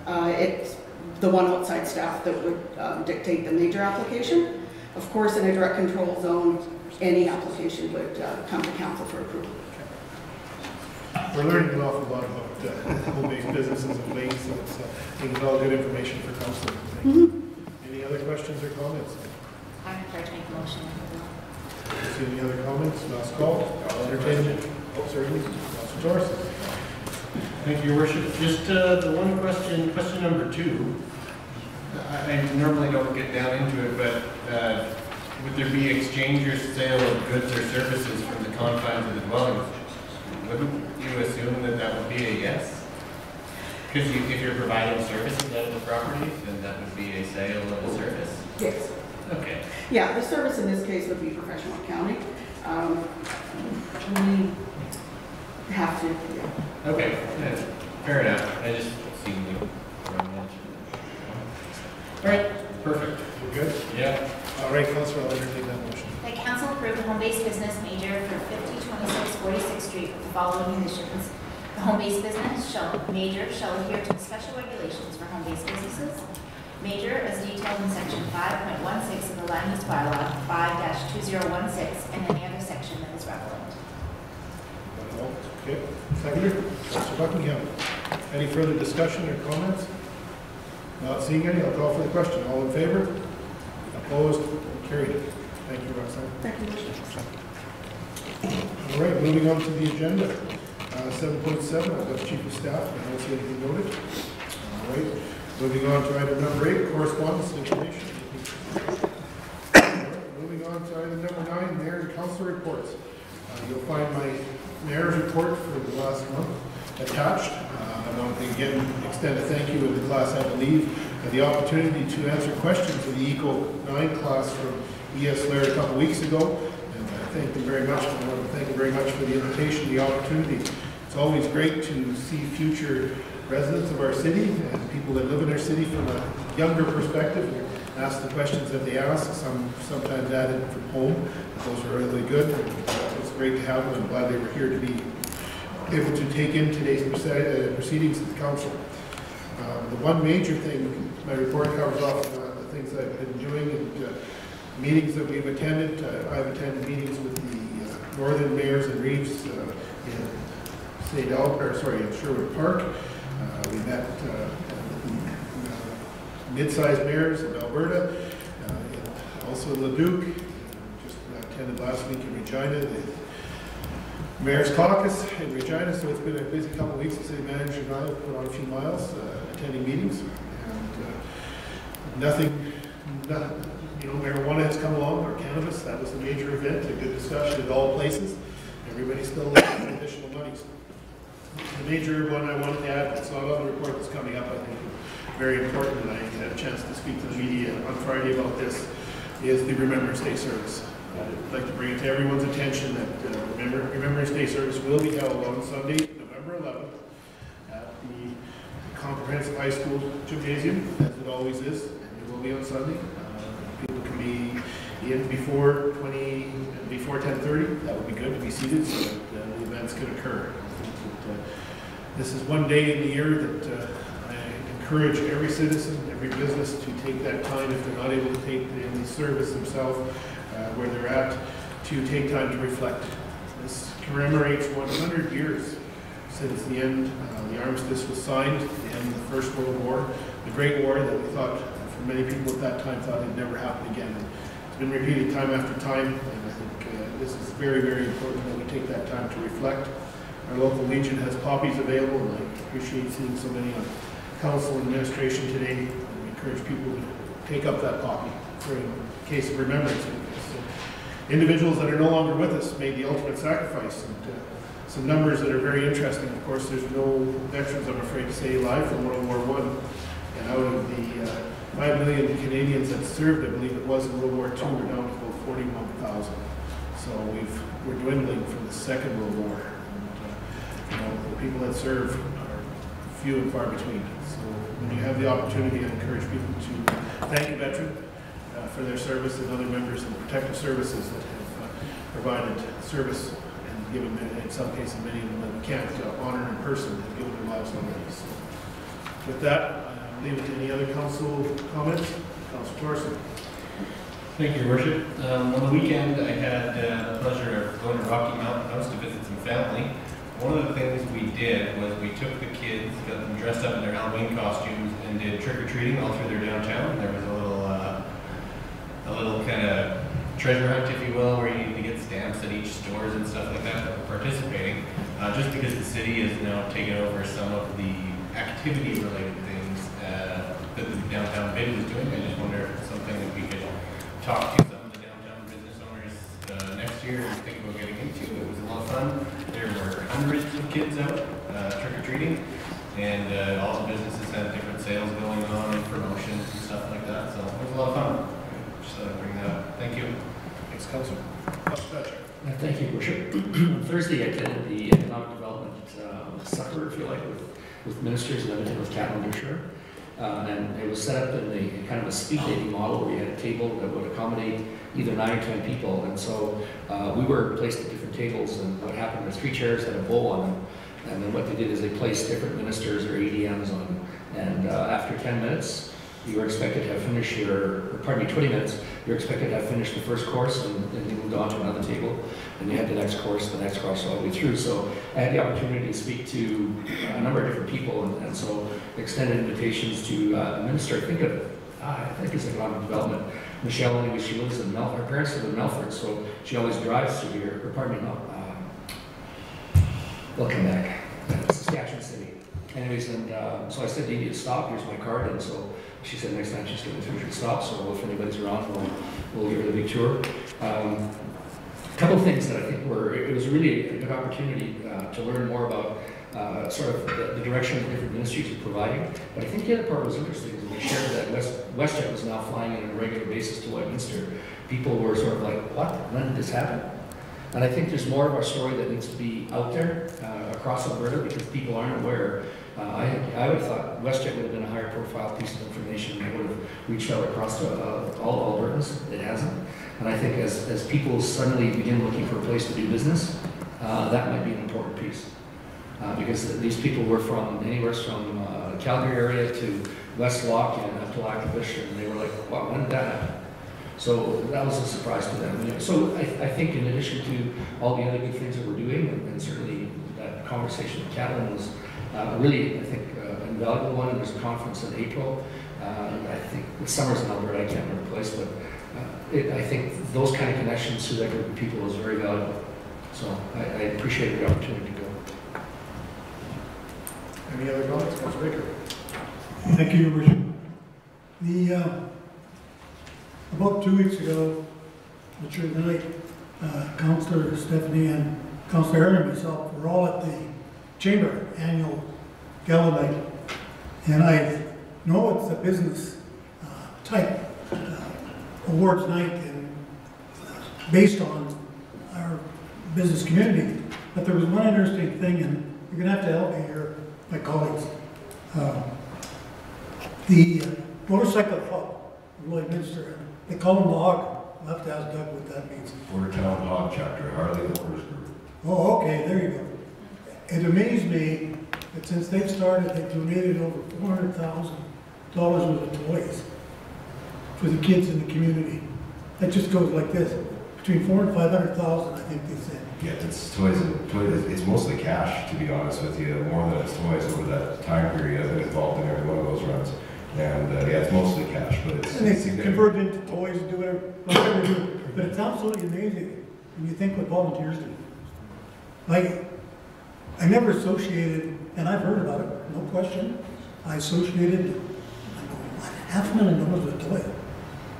it's the 1 outside staff that would dictate the major application. Of course, in a direct control zone, any application would come to council for approval. We're learning an awful lot about home-based businesses of late, so it's all good information for council. Any other questions or comments? I'm prepared to make a motion. See any other comments? Last call. I'll entertain it. Oh, sorry. Councilor Torres. Thank you, Your Worship. Just the one question, question number 2. I normally don't get down into it, but would there be exchange or sale of goods or services from the confines of the dwelling? Wouldn't you assume that that would be a yes? Because if you're providing services out of the property, then that would be a sale of a service? Yes. Okay. Yeah, the service in this case would be professional accounting. We have to, yeah. Okay, yeah, fair enough. I just seen you. All right, perfect. We're good? Yeah. All right, Councilor, I'll entertain that motion. That council approve the home-based business major for 5026 46th Street with the following conditions. The home-based business major shall adhere to the special regulations for home-based businesses. Major, as detailed in section 5.16 of the Land Use Bylaw 5-2016 and any other section that is relevant. Okay. Seconder, Councilor Buckingham. Any further discussion or comments? Not seeing any, I'll call for the question. All in favor? Opposed? Carried. Thank you, Roxanne. Thank you, Mr. All right, moving on to the agenda. 7.7, I've got Chief of Staff, I don't see anything noted. All right, moving on to item number 8, correspondence and information. All right, moving on to item number 9, Mayor and Council reports. You'll find my Mayor's report for the last month attached. I want to again extend a thank you to the class, I believe, for the opportunity to answer questions of the Eco 9 class from ES Laird a couple weeks ago. Thank them very much. I want to thank you very much for the invitation, the opportunity. It's always great to see future residents of our city and people that live in our city from a younger perspective. ask the questions that they ask, sometimes added from home. Those are really good. It's great to have them. I'm glad they were here to be able to take in today's proceedings of the council. The one major thing, my report covers off the things I've been doing and meetings that we've attended. I've attended meetings with the Northern Mayors and Reeves in in Sherwood Park. We met mid-sized mayors in Alberta, and also Leduc. Just attended last week in Regina, the Mayor's Caucus in Regina, so it's been a busy couple of weeks. The city manager and I have put on a few miles attending meetings, and marijuana has come along, or cannabis. That was a major event, a good discussion at all places. Everybody's still looking for additional monies. The major one I wanted to add, it's not on the report that's coming up, I think very important, and I had a chance to speak to the media on Friday about this, is the Remembrance Day service. I'd like to bring it to everyone's attention that Remembrance Day service will be held on Sunday, November 11th, at the Comprehensive High School Gymnasium, as it always is, and it will be on Sunday. People can be in before 10:30. That would be good to be seated so that the events can occur. This is one day in the year that I encourage every citizen, every business to take that time, if they're not able to take in the service themselves, where they're at, to take time to reflect. This commemorates 100 years since the end, the armistice was signed, the end of the First World War, the Great War that we thought, for many people at that time, thought it'd never happen again. And it's been repeated time after time, and I think this is very, very important that we take that time to reflect. Our local Legion has poppies available, and I appreciate seeing so many on council and administration today. I encourage people to take up that poppy for a case of remembrance. Individuals that are no longer with us made the ultimate sacrifice, and some numbers that are very interesting. Of course, there's no veterans, I'm afraid to say, alive from World War I, and out of the 5 million Canadians that served, I believe it was in World War II, we're down to about 41,000. So we're dwindling from the Second World War. The people that serve are few and far between. So when you have the opportunity, I encourage people to thank a veteran for their service and other members of the protective services that have provided service and given, in some cases, many of them that we can't honor in person, have given their lives already. So with that, I'll leave it to any other council comments. Councilor Thorson. Thank you, Your Worship. On the weekend, I had the pleasure of going to Rocky Mountain House to visit some family. One of the things we did was we took the kids, got them dressed up in their Halloween costumes, and did trick-or-treating all through their downtown. There was a little kind of treasure hunt, if you will, where you need to get stamps at each stores and stuff like that we're participating. Just because the city has now taken over some of the activity-related things that the downtown bid was doing, I just wonder if it's something that we could talk to some of the downtown business owners next year and think about getting into. It was a lot of fun. There were hundreds of kids out trick-or-treating, and all the businesses had different sales going on, promotions and stuff like that, so it was a lot of fun. Just thought I'd bring that up. Thank you. Thanks, Councilor. Thank you, Worship. On Thursday, I attended the Economic Development Supper, if you like, with ministers in Edmonton with Catherine Dusher. And it was set up in a kind of a speed dating model where you had a table that would accommodate either 9 or 10 people. And so we were placed at different tables, and what happened was 3 chairs had a bowl on them. And then what they did is they placed different ministers or ADMs on them. And after 10 minutes, you were expected to have finished 20 minutes, you were expected to have finished the first course, and then you moved on to another table, and you had the next course all the way through. So I had the opportunity to speak to a number of different people, and so extended invitations to a minister. I think it's economic development. Michelle, anyway, she lives in Melfort. Her parents live in Melfort, so she always drives through here. They'll come back. Saskatchewan City. Anyways, and so I said, "Do you need to stop? Here's my card." And so she said next time she's going to finish her stop. So if anybody's around, we'll give her the big tour. A couple of things that I think it was really a good opportunity to learn more about sort of the direction that different ministries are providing. But I think the other part was interesting is we shared that WestJet was now flying in on a regular basis to Lloydminster. People were sort of like, what? When did this happen? And I think there's more of our story that needs to be out there across Alberta, because people aren't aware I would have thought WestJet would have been a higher profile piece of information. They would have reached out across to all Albertans. It hasn't. And I think as people suddenly begin looking for a place to do business, that might be an important piece. Because these people were from anywhere from Calgary area to West Lock and up to Lac-La-Biche, and they were like, wow, when did that happen? So that was a surprise to them. So I think in addition to all the other good things that we're doing, and certainly that conversation with Catlin was really, I think, an invaluable one. And there's a conference in April. I think the summer's in Alberta, I can't remember the place, but I think those kind of connections to that group of people is very valuable. So I appreciate the opportunity to go. Any other comments, Councilor Baker? Thank you, Your Worship. About 2 weeks ago, mature night, Councillor Stephanie and Councillor Aaron and myself were all at the Chamber annual gala night. And I know it's a business type awards night and based on our business community. But there was one interesting thing, and you're gonna have to help me here, my colleagues. The motorcycle club, Lloydminster, they call them the Hog. I'll have to ask Doug what that means. Watertown Hog Chapter, Harley Owners Group. Oh, okay, there you go. It amazed me that since they've started, they've donated over $400,000 worth of toys for the kids in the community. That just goes like this, between $400,000 and $500,000, I think they said. Yeah, it's toys. It's mostly cash, to be honest with you, more than it's toys over that time period. I've been involved in every one of those runs. And yeah, it's mostly cash, but it's... And they convert it into toys and do whatever they do. But it's absolutely amazing when you think what volunteers do. Like, I never associated, and I've heard about it, no question, I associated $500,000 with a toy,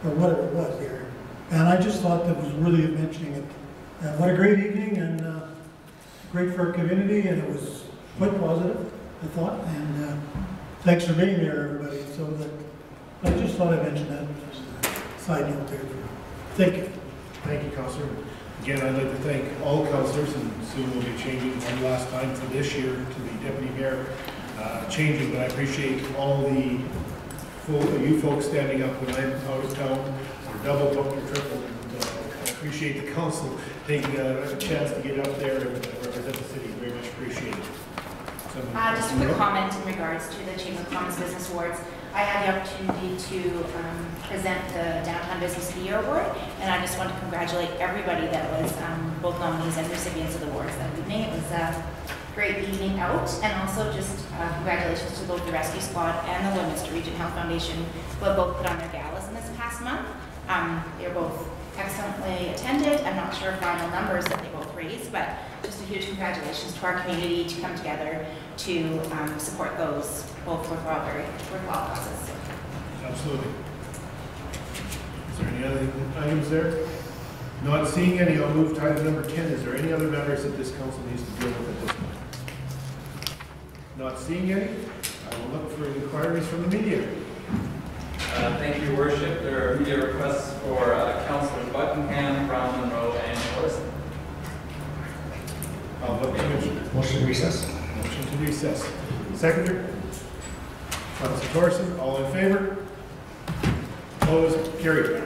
or whatever it was here. And I just thought that was worthy of mentioning it. What a great evening, and great for our community, and it was quite positive, I thought. And thanks for being there, everybody. So that I just thought I'd mention that as a side note there. Thank you. Thank you, Councillor. Again, I'd like to thank all councillors, and soon we'll be changing one last time for this year to the deputy mayor changing, but I appreciate all the you folks standing up when I'm out of town, or double booked or triple. I appreciate the council taking a chance to get up there and represent the city. Very much appreciated. Just a quick comment in regards to the Chamber of Commerce Business Awards. I had the opportunity to present the Downtown Business of the Year Award, and I just want to congratulate everybody that was both nominees and recipients of the awards that evening. It was a great evening out, and also just congratulations to both the Rescue Squad and the Lloydminster Region Health Foundation, who have both put on their galas in this past month. They were both excellently attended. I'm not sure final numbers that they both raised, but just a huge congratulations to our community to come together to support those both worthwhile causes. Absolutely. Is there any other items there? Not seeing any, I'll move to item number 10. Is there any other matters that this council needs to deal with at this point? Not seeing any, I will look for inquiries from the media. Thank you, Your Worship. There are media requests for Councillor Buckingham, Brown, Monroe, and Morrison. Motion to recess. Motion to recess. Seconder? Councillor Thorson, all in favor? Opposed? Carried.